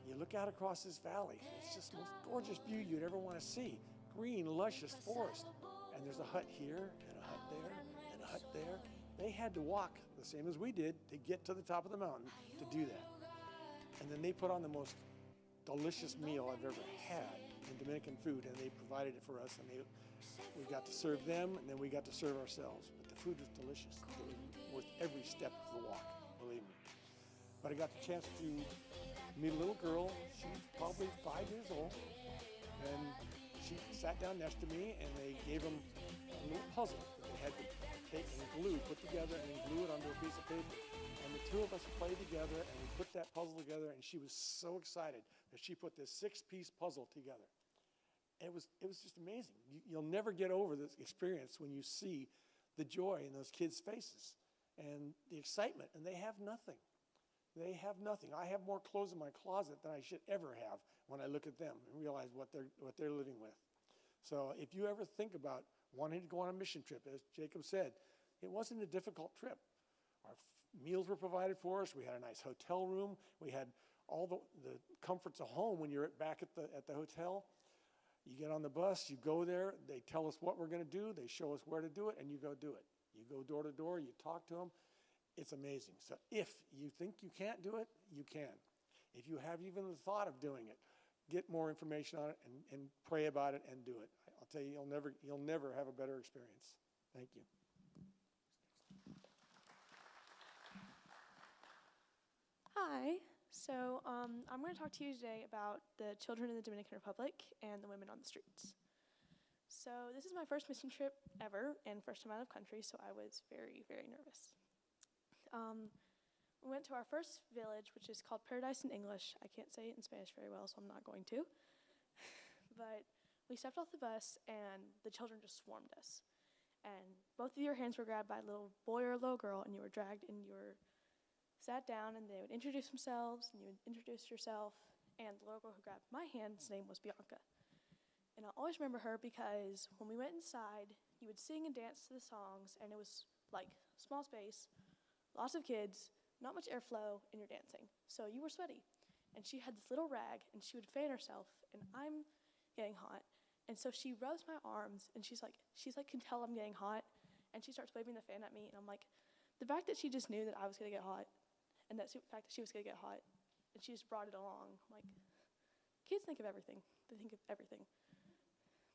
You look out across this valley, and it's just the most gorgeous view you'd ever want to see. Green, luscious forest. And there's a hut here, and a hut there, and a hut there. They had to walk the same as we did to get to the top of the mountain to do that. And then they put on the most delicious meal I've ever had in Dominican food, and they provided it for us, and we got to serve them, and then we got to serve ourselves. But the food was delicious. It was worth every step of the walk, believe me. But I got the chance to meet a little girl. She's probably 5 years old, and she sat down next to me, and they gave them a little puzzle that they had to take and glue, put together, and then glue it onto a piece of paper. And the two of us played together, and we put that puzzle together, and she was so excited that she put this 6-piece puzzle together. And it was just amazing. You'll never get over this experience when you see the joy in those kids' faces and the excitement, and they have nothing. They have nothing. I have more clothes in my closet than I should ever have when I look at them and realize what they're living with. So if you ever think about wanting to go on a mission trip, as Jacob said, it wasn't a difficult trip. Our meals were provided for us. We had a nice hotel room. We had all the comforts of home when you're back at the hotel. You get on the bus, you go there, they tell us what we're going to do, they show us where to do it, and you go do it. You go door to door, you talk to them. It's amazing. So if you think you can't do it, you can. If you have even the thought of doing it, get more information on it and pray about it and do it. I'll tell you, you'll never have a better experience. Thank you. Hi. So I'm going to talk to you today about the children in the Dominican Republic and the women on the streets. So this is my first mission trip ever and first time out of country, so I was very, very nervous. We went to our first village, which is called Paradise in English. I can't say it in Spanish very well, so I'm not going to. But we stepped off the bus, and the children just swarmed us. And both of your hands were grabbed by a little boy or a little girl, and you were dragged, and you were sat down, and they would introduce themselves, and you would introduce yourself. And the little girl who grabbed my hand's name was Bianca. And I'll always remember her because when we went inside, you would sing and dance to the songs, and it was like small space, lots of kids, not much airflow, and you're dancing. So you were sweaty. And she had this little rag, and she would fan herself, and I'm getting hot. And so she rubs my arms, and she's like, can tell I'm getting hot, and she starts waving the fan at me, and I'm like, the fact that she just knew that I was gonna get hot, and the fact that she was gonna get hot, and she just brought it along. I'm like, kids think of everything. They think of everything.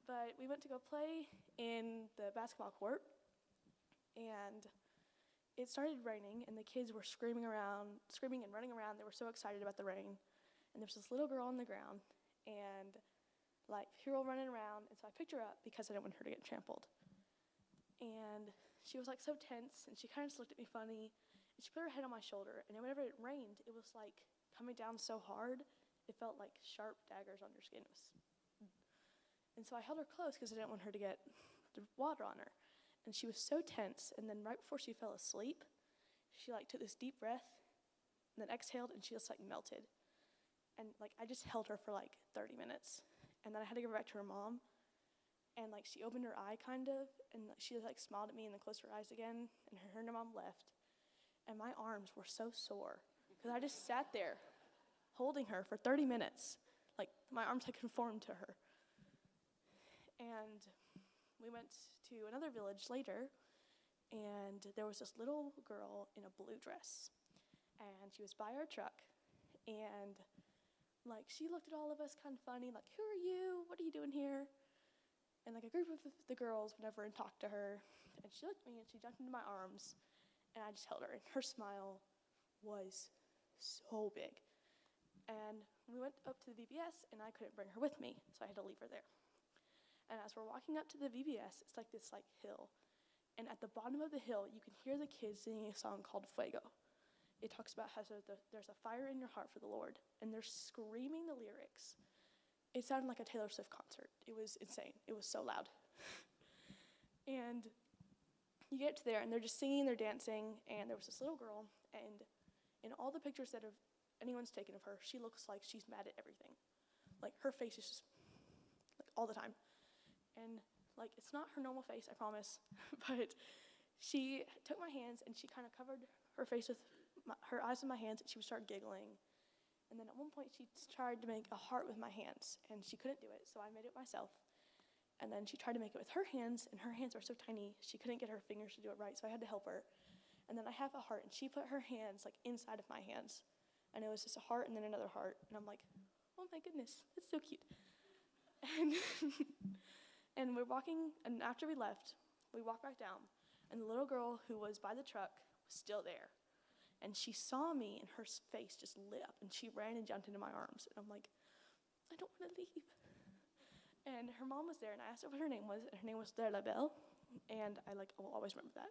But we went to go play in the basketball court, and it started raining, and the kids were screaming and running around. They were so excited about the rain. And there was this little girl on the ground, and like Hero running around. And so I picked her up because I didn't want her to get trampled. And she was like so tense, and she kind of just looked at me funny. And she put her head on my shoulder, and whenever it rained, it was like coming down so hard, it felt like sharp daggers on your skin. And so I held her close because I didn't want her to get the water on her. And she was so tense, and then right before she fell asleep, she like took this deep breath, and then exhaled, and she just like melted. And like I just held her for like 30 minutes, and then I had to give her back to her mom. And like she opened her eye kind of, and she like smiled at me and then closed her eyes again, and her and her mom left. And my arms were so sore because I just sat there holding her for 30 minutes. Like my arms had conformed to her. And we went to another village later, and there was this little girl in a blue dress. And she was by our truck, and like she looked at all of us kind of funny, like, who are you? What are you doing here? And like a group of the girls went over and talked to her, and she looked at me and she jumped into my arms, and I just held her, and her smile was so big. And we went up to the VBS, and I couldn't bring her with me, so I had to leave her there. And as we're walking up to the VBS, it's like this like hill, and at the bottom of the hill, you can hear the kids singing a song called Fuego. It talks about how there's a fire in your heart for the Lord, and they're screaming the lyrics. It sounded like a Taylor Swift concert. It was insane. It was so loud. And you get to there, and they're just singing, they're dancing, and there was this little girl, and in all the pictures that anyone's taken of her, she looks like she's mad at everything. Like, her face is just, like, all the time. And, like, it's not her normal face, I promise, but she took my hands, and she kind of covered her face with her eyes with my hands, and she would start giggling. And then at one point, she tried to make a heart with my hands, and she couldn't do it, so I made it myself. And then she tried to make it with her hands, and her hands are so tiny, she couldn't get her fingers to do it right, so I had to help her. And then I have a heart, and she put her hands, like, inside of my hands. And it was just a heart and then another heart. And I'm like, oh my goodness, it's so cute. And, and we're walking, and after we left, we walked back down, and the little girl who was by the truck was still there. And she saw me, and her face just lit up, and she ran and jumped into my arms. And I'm like, I don't want to leave. And her mom was there, and I asked her what her name was, and her name was La Belle, and I will always remember that.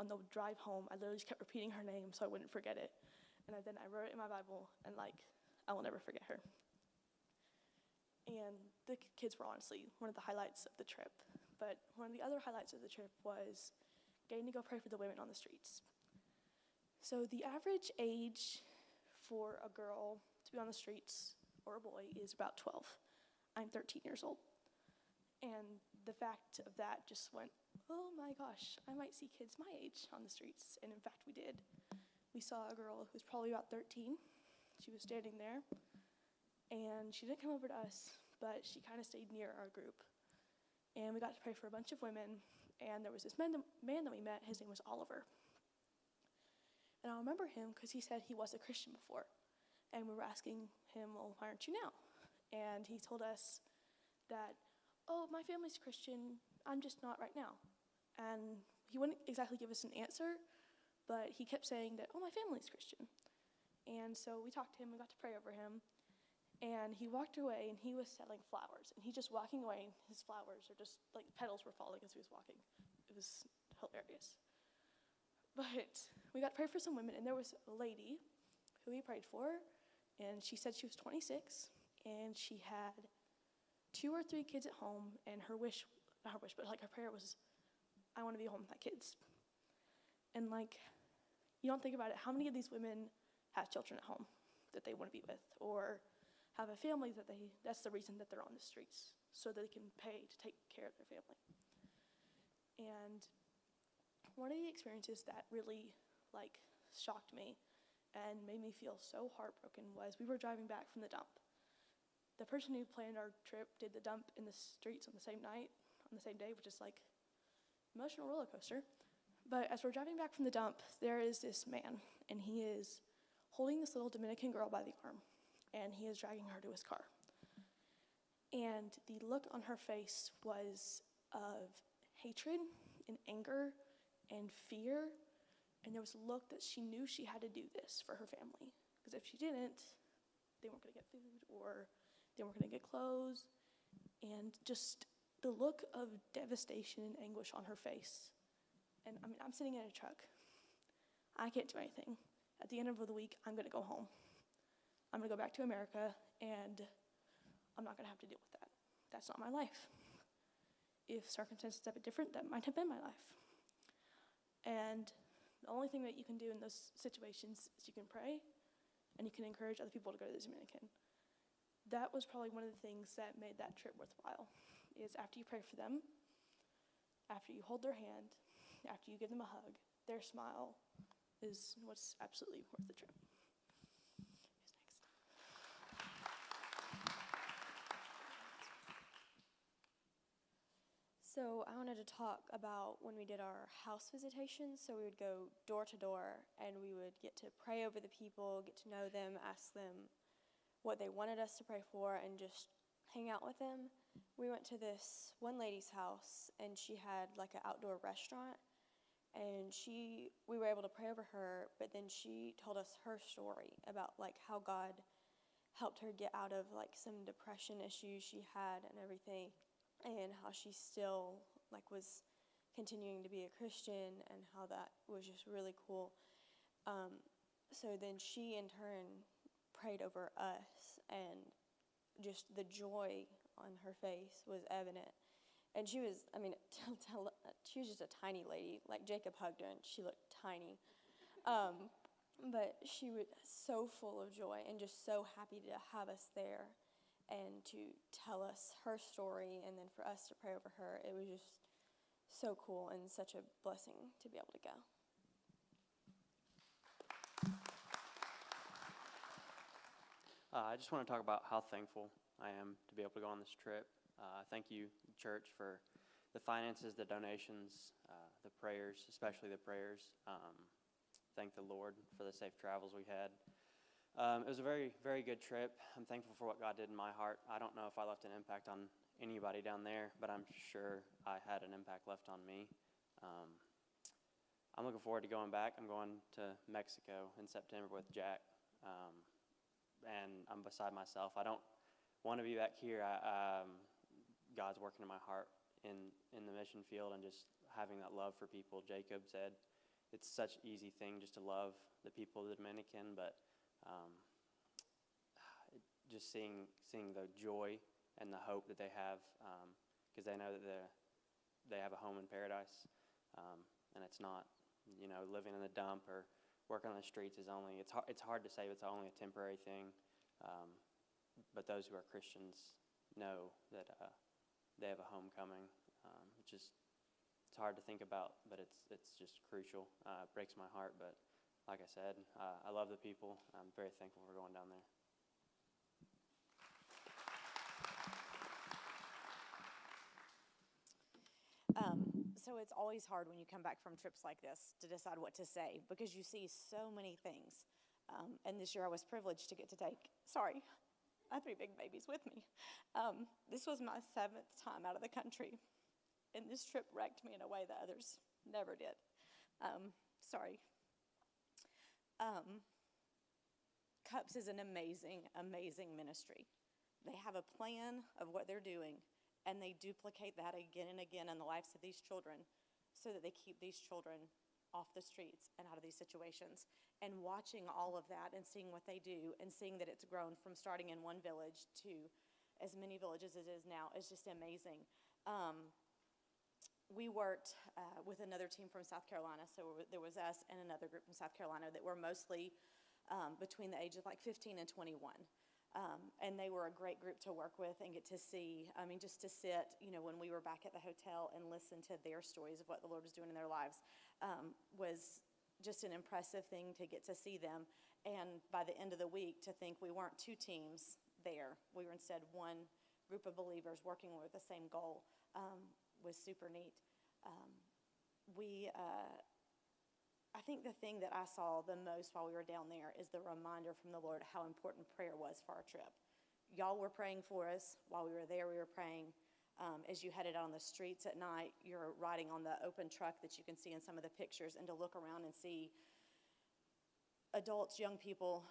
On the drive home, I literally just kept repeating her name so I wouldn't forget it. And then I wrote it in my Bible, and I will never forget her. And the kids were honestly one of the highlights of the trip. But one of the other highlights of the trip was getting to go pray for the women on the streets. So the average age for a girl to be on the streets, or a boy, is about 12. I'm 13 years old. And the fact of that just went, oh my gosh, I might see kids my age on the streets. And in fact, we did. We saw a girl who was probably about 13. She was standing there, and she didn't come over to us, but she kind of stayed near our group. And we got to pray for a bunch of women, and there was this man that we met. His name was Oliver. And I remember him because he said he was a Christian before. And we were asking him, well, why aren't you now? And he told us that, oh, my family's Christian, I'm just not right now. And he wouldn't exactly give us an answer, but he kept saying that, oh, my family's Christian. And so we talked to him, we got to pray over him, and he walked away, and he was selling flowers. And he's just walking away, and his flowers are just, like, petals were falling as he was walking. It was hilarious. But we got to pray for some women, and there was a lady who we prayed for, and she said she was 26, and she had 2 or 3 kids at home, and her prayer was, I want to be home with my kids. And, you don't think about it, how many of these women have children at home that they want to be with, or have a family that's the reason that they're on the streets, so that they can pay to take care of their family. And one of the experiences that really, shocked me and made me feel so heartbroken was we were driving back from the dump. The person who planned our trip did the dump in the streets on the same night, on the same day, which is emotional roller coaster. But as we're driving back from the dump, there is this man, and he is holding this little Dominican girl by the arm, and he is dragging her to his car. And the look on her face was of hatred and anger and fear And there was a look that she knew she had to do this for her family. Because if she didn't, they weren't going to get food or they weren't going to get clothes. And just the look of devastation and anguish on her face. And I mean, I'm sitting in a truck. I can't do anything. At the end of the week, I'm going to go home. I'm going to go back to America, and I'm not going to have to deal with that. That's not my life. If circumstances had been different, that might have been my life. And the only thing that you can do in those situations is you can pray, and you can encourage other people to go to the Dominican. That was probably one of the things that made that trip worthwhile, is after you pray for them, after you hold their hand, after you give them a hug, their smile is what's absolutely worth the trip. Who's next? So I wanted to talk about when we did our house visitations. So we would go door to door, and we would get to pray over the people, get to know them, ask them what they wanted us to pray for, and just hang out with them. We went to this one lady's house, and she had like an outdoor restaurant, and we were able to pray over her, but then she told us her story about like how God helped her get out of like some depression issues she had and everything, and how she still like was continuing to be a Christian, and how that was just really cool. So then she in turn prayed over us, and just the joy on her face was evident. And she was, I mean, she was just a tiny lady. Like Jacob hugged her, and she looked tiny. But she was so full of joy and just so happy to have us there and to tell us her story, and then for us to pray over her. It was just so cool and such a blessing to be able to go. I just want to talk about how thankful I am to be able to go on this trip. Thank you, church, for the finances, the donations, the prayers, especially the prayers. Thank the Lord for the safe travels we had. It was a very, very good trip. I'm thankful for what God did in my heart. I don't know if I left an impact on anybody down there, but I'm sure I had an impact left on me. I'm looking forward to going back. I'm going to Mexico in September with Jack, and I'm beside myself. I don't want to be back here. God's working in my heart in the mission field, and just having that love for people. Jacob said it's such an easy thing just to love the people of the Dominican, but just seeing the joy and the hope that they have, because they know that they have a home in paradise, and it's not, living in the dump or working on the streets is only, it's hard to say it's only a temporary thing, but those who are Christians know that they have a home coming. It's hard to think about, but it's just crucial. It breaks my heart, but like I said, I love the people. I'm very thankful for going down there. So it's always hard when you come back from trips like this to decide what to say, because you see so many things. And this year I was privileged to get to take, I have 3 big babies with me. This was my 7th time out of the country, and this trip wrecked me in a way that others never did. CUPS is an amazing, amazing ministry. They have a plan of what they're doing, and they duplicate that again and again in the lives of these children so that they keep these children off the streets and out of these situations. And watching all of that and seeing what they do and seeing that it's grown from starting in one village to as many villages as it is now is just amazing. We worked with another team from South Carolina, so there was us and another group from South Carolina that were mostly between the age of like 15 and 21. And they were a great group to work with and get to see, just to sit, when we were back at the hotel and listen to their stories of what the Lord was doing in their lives, was just an impressive thing to get to see them. And by the end of the week, to think we weren't 2 teams there. We were instead one group of believers working with the same goal, was super neat. I think the thing that I saw the most while we were down there is the reminder from the Lord how important prayer was for our trip. Y'all were praying for us while we were there. We were praying. As you headed out on the streets at night, you're riding on the open truck that you can see in some of the pictures, and to look around and see adults, young people,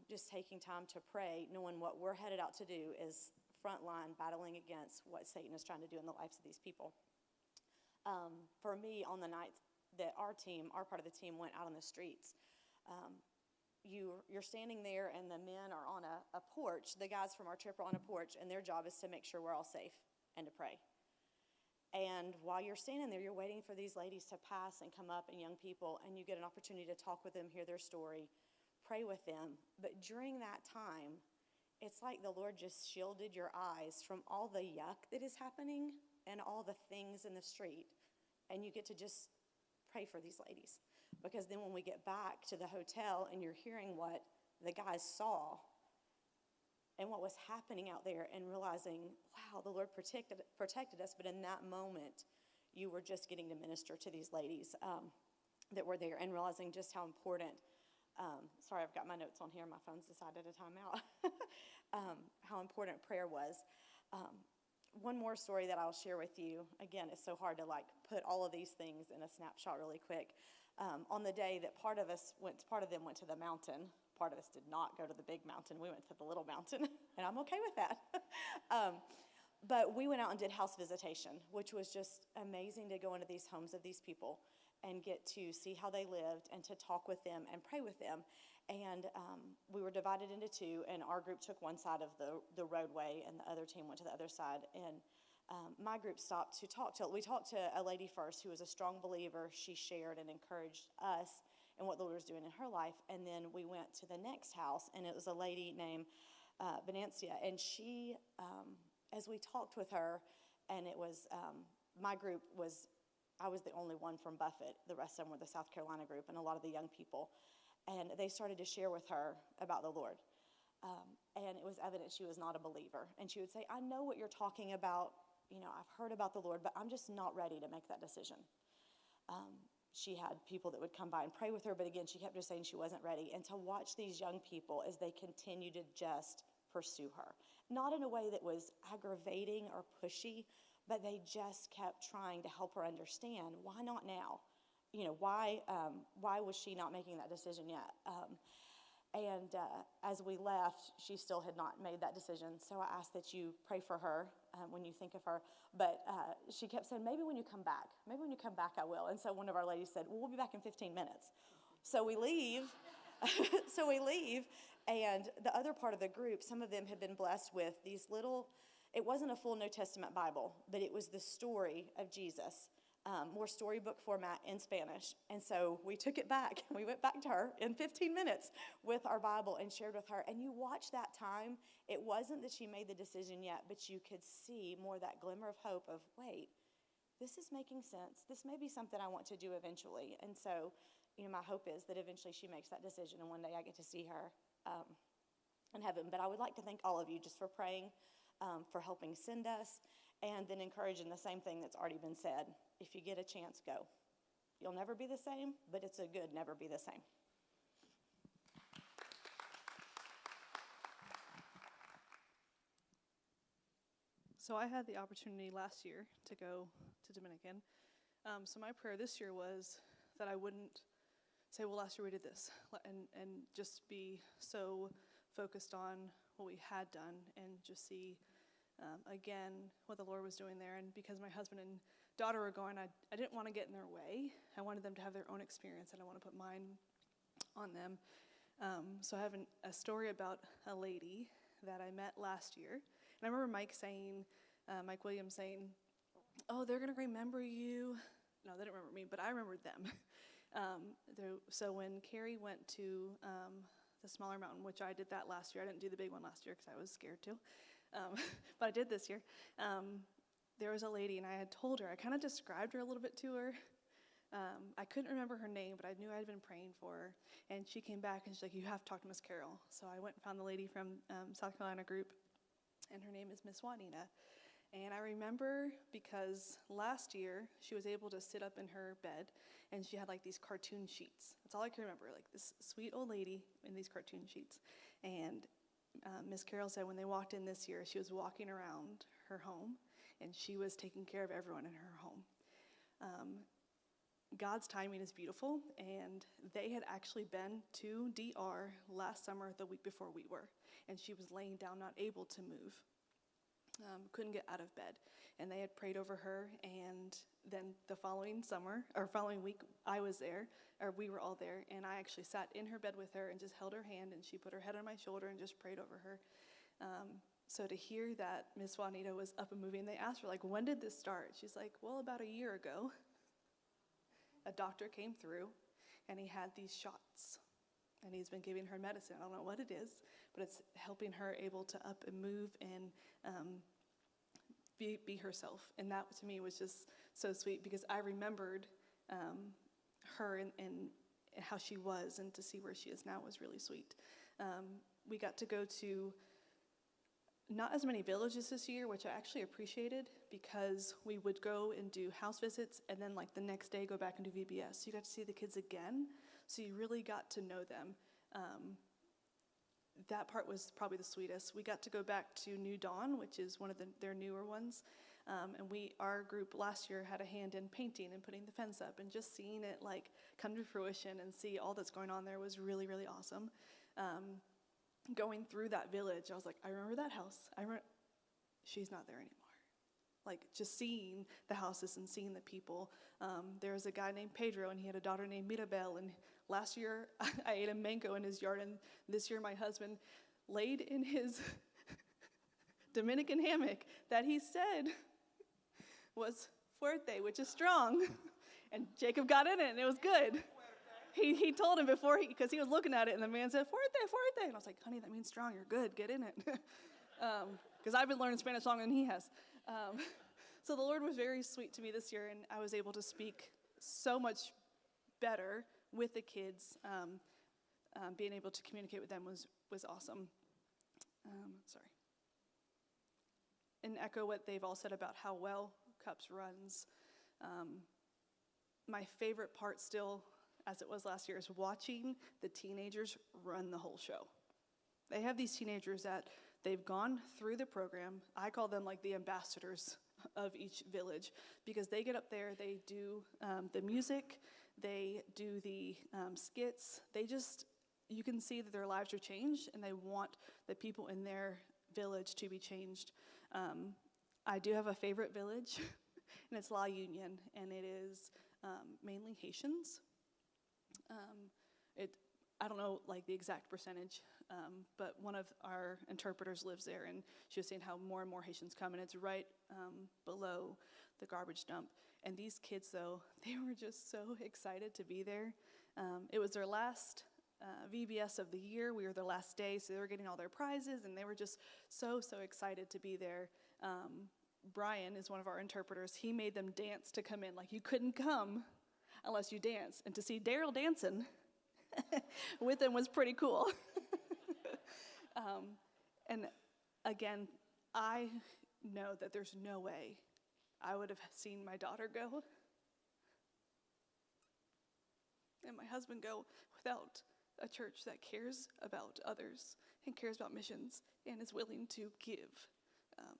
just taking time to pray, knowing what we're headed out to do is frontline battling against what Satan is trying to do in the lives of these people. For me, on the night that our part of the team went out on the streets, you're standing there and the men are on a porch. The guys from our trip are on a porch, and their job is to make sure we're all safe and to pray. And while you're standing there, you're waiting for these ladies to pass and come up, and young people, and you get an opportunity to talk with them, hear their story, pray with them. But during that time, it's like the Lord just shielded your eyes from all the yuck that is happening and all the things in the street, and you get to just pray for these ladies. Because then when we get back to the hotel and you're hearing what the guys saw and what was happening out there, and realizing, wow, the Lord protected us, but in that moment, you were just getting to minister to these ladies that were there, and realizing just how important, sorry, I've got my notes on here, my phone's decided to time out, how important prayer was. One more story that I'll share with you. Again, it's so hard to put all of these things in a snapshot really quick. On the day that part of them went to the mountain, part of us did not go to the big mountain. We went to the little mountain, and I'm okay with that. But we went out and did house visitation, which was just amazing to go into these homes of these people and get to see how they lived and to talk with them and pray with them. And we were divided into two, and our group took one side of the roadway, and the other team went to the other side. And my group stopped to talk to. We talked to a lady first who was a strong believer. She shared and encouraged us and what the Lord was doing in her life. And then we went to the next house, and it was a lady named Benancia. And she, as we talked with her, and it was, my group was, I was the only one from Buffett. The rest of them were the South Carolina group and a lot of the young people. And they started to share with her about the Lord. And it was evident she was not a believer. And she would say, I know what you're talking about. You know, I've heard about the Lord, but I'm just not ready to make that decision. She had people that would come by and pray with her, but again, she kept just saying she wasn't ready. And to watch these young people as they continue to just pursue her, not in a way that was aggravating or pushy, but they just kept trying to help her understand, why not now? You know, why was she not making that decision yet? And as we left, she still had not made that decision. So I asked that you pray for her when you think of her. But she kept saying, maybe when you come back. Maybe when you come back, I will. And so one of our ladies said, well, we'll be back in 15 minutes. So we leave. And the other part of the group, some of them had been blessed with these little, it wasn't a full New Testament Bible, but it was the story of Jesus. More storybook format in Spanish. And so we took it back. We went back to her in 15 minutes with our Bible and shared with her. And you watch that time. It wasn't that she made the decision yet, but you could see more that glimmer of hope of, wait, this is making sense. This may be something I want to do eventually. And so, you know, my hope is that eventually she makes that decision, and one day I get to see her in heaven. But I would like to thank all of you just for praying, for helping send us, and then encouraging the same thing that's already been said. If you get a chance, go. You'll never be the same, but it's a good never be the same. So I had the opportunity last year to go to Dominican. So my prayer this year was that I wouldn't say, well, last year we did this, and just be so focused on what we had done and just see again what the Lord was doing there. And because my husband and daughter were going, I didn't want to get in their way. I wanted them to have their own experience, and I want to put mine on them. So I have a story about a lady that I met last year. And I remember Mike Williams saying, oh, they're going to remember you. No, they didn't remember me, but I remembered them. So when Carrie went to the smaller mountain, which I did that last year, I didn't do the big one last year because I was scared to, but I did this year. There was a lady, and I had told her, I kind of described her a little bit to her. I couldn't remember her name, but I knew I had been praying for her. And she came back, and she's like, you have to talk to Miss Carol. So I went and found the lady from South Carolina group, and her name is Miss Juanita. And I remember because last year, she was able to sit up in her bed, and she had like these cartoon sheets. That's all I can remember, like this sweet old lady in these cartoon sheets. And Miss Carol said when they walked in this year, she was walking around her home, and she was taking care of everyone in her home. God's timing is beautiful, and they had actually been to DR last summer, the week before we were, and she was laying down, not able to move, couldn't get out of bed, and they had prayed over her, and then the following week, I was there, or we were all there, and I actually sat in her bed with her and just held her hand, and she put her head on my shoulder and just prayed over her. So to hear that Miss Juanita was up and moving, they asked her, like, when did this start? She's like, well, about a year ago. A doctor came through, and he had these shots, and he's been giving her medicine. I don't know what it is, but it's helping her able to up and move and be herself. And that, to me, was just so sweet, because I remembered her and how she was, and to see where she is now was really sweet. We got to go to not as many villages this year, which I actually appreciated, because we would go and do house visits and then like the next day go back and do VBS. So you got to see the kids again, so you really got to know them. That part was probably the sweetest. We got to go back to New Dawn, which is one of their newer ones. And our group last year had a hand in painting and putting the fence up, and just seeing it like come to fruition and see all that's going on there was really, really awesome. Going through that village, I was like, I remember that house. She's not there anymore. Like, just seeing the houses and seeing the people. There was a guy named Pedro, and he had a daughter named Mirabel, and last year I ate a mango in his yard, and this year my husband laid in his Dominican hammock that he said was fuerte, which is strong, and Jacob got in it, and it was good. He told him before, because he was looking at it, and the man said, fuerte, fuerte. And I was like, honey, that means strong. You're good. Get in it. Because I've been learning Spanish longer than he has. So the Lord was very sweet to me this year, and I was able to speak so much better with the kids. Being able to communicate with them was awesome. Sorry. And echo what they've all said about how well Cups runs. My favorite part still, as it was last year, is watching the teenagers run the whole show. They have these teenagers that they've gone through the program. I call them like the ambassadors of each village, because they get up there, they do the music, they do the skits. You can see that their lives are changed, and they want the people in their village to be changed. I do have a favorite village, and it's La Union, and it is mainly Haitians. I don't know like the exact percentage, but one of our interpreters lives there, and she was saying how more and more Haitians come, and it's right below the garbage dump. And these kids, though, they were just so excited to be there. It was their last VBS of the year. We were their last day, so they were getting all their prizes, and they were just so excited to be there. Brian is one of our interpreters. He made them dance to come in. Like, you couldn't come unless you dance. And to see Daryl dancing with them was pretty cool. And again, I know that there's no way I would have seen my daughter go and my husband go without a church that cares about others and cares about missions and is willing to give.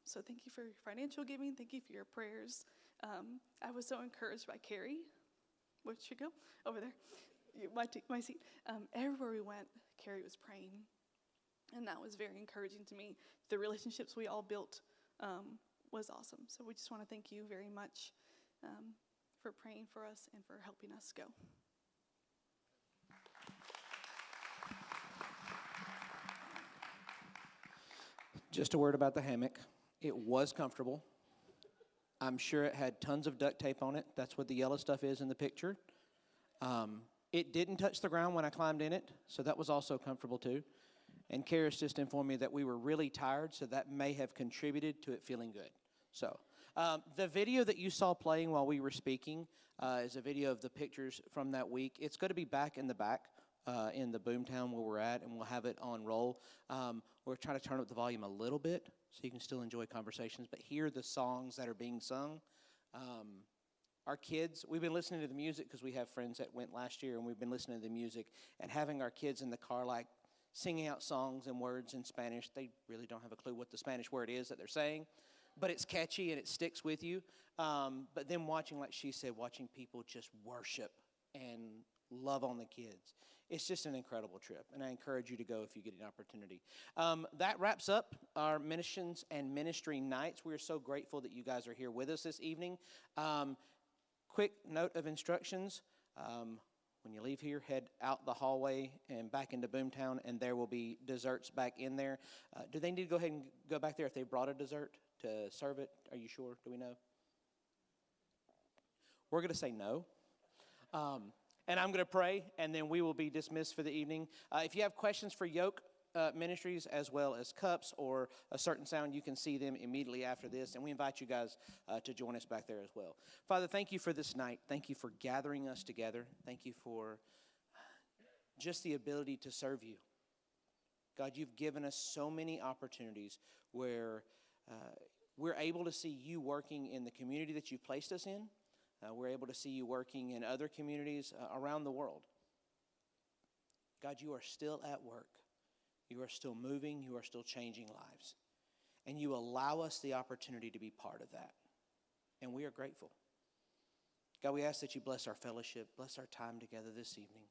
So thank you for your financial giving. Thank you for your prayers. I was so encouraged by Carrie. Where'd she go? Over there. My seat. Everywhere we went, Carrie was praying. And that was very encouraging to me. The relationships we all built was awesome. So we just want to thank you very much for praying for us and for helping us go. Just a word about the hammock. It was comfortable. I'm sure it had tons of duct tape on it. That's what the yellow stuff is in the picture. It didn't touch the ground when I climbed in it, so that was also comfortable too. And Karis just informed me that we were really tired, so that may have contributed to it feeling good. So the video that you saw playing while we were speaking is a video of the pictures from that week. It's going to be back in the back in the Boomtown where we're at, and we'll have it on roll. We're trying to turn up the volume a little bit so you can still enjoy conversations, but hear the songs that are being sung. Our kids, we've been listening to the music because we have friends that went last year, and we've been listening to the music and having our kids in the car like singing out songs and words in Spanish. They really don't have a clue what the Spanish word is that they're saying, but it's catchy and it sticks with you. But then watching, like she said, watching people just worship and love on the kids. It's just an incredible trip, and I encourage you to go if you get an opportunity. That wraps up our missions and ministry nights. We are so grateful that you guys are here with us this evening. Quick note of instructions. When you leave here, head out the hallway and back into Boomtown, and there will be desserts back in there. Do they need to go ahead and go back there if they brought a dessert to serve it? Are you sure? Do we know? We're going to say no. And I'm going to pray, and then we will be dismissed for the evening. If you have questions for Yoke Ministries as well as Cups or a certain sound, you can see them immediately after this. And we invite you guys to join us back there as well. Father, thank you for this night. Thank you for gathering us together. Thank you for just the ability to serve you. God, you've given us so many opportunities where we're able to see you working in the community that you've placed us in. We're able to see you working in other communities around the world. God, you are still at work. You are still moving. You are still changing lives. And you allow us the opportunity to be part of that. And we are grateful. God, we ask that you bless our fellowship, bless our time together this evening.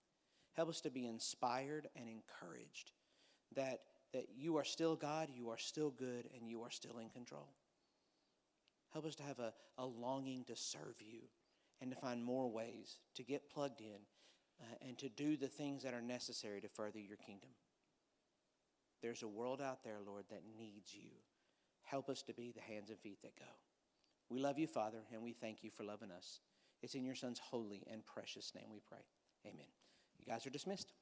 Help us to be inspired and encouraged that you are still God, you are still good, and you are still in control. Help us to have a longing to serve you and to find more ways to get plugged in and to do the things that are necessary to further your kingdom. There's a world out there, Lord, that needs you. Help us to be the hands and feet that go. We love you, Father, and we thank you for loving us. It's in your Son's holy and precious name we pray. Amen. You guys are dismissed.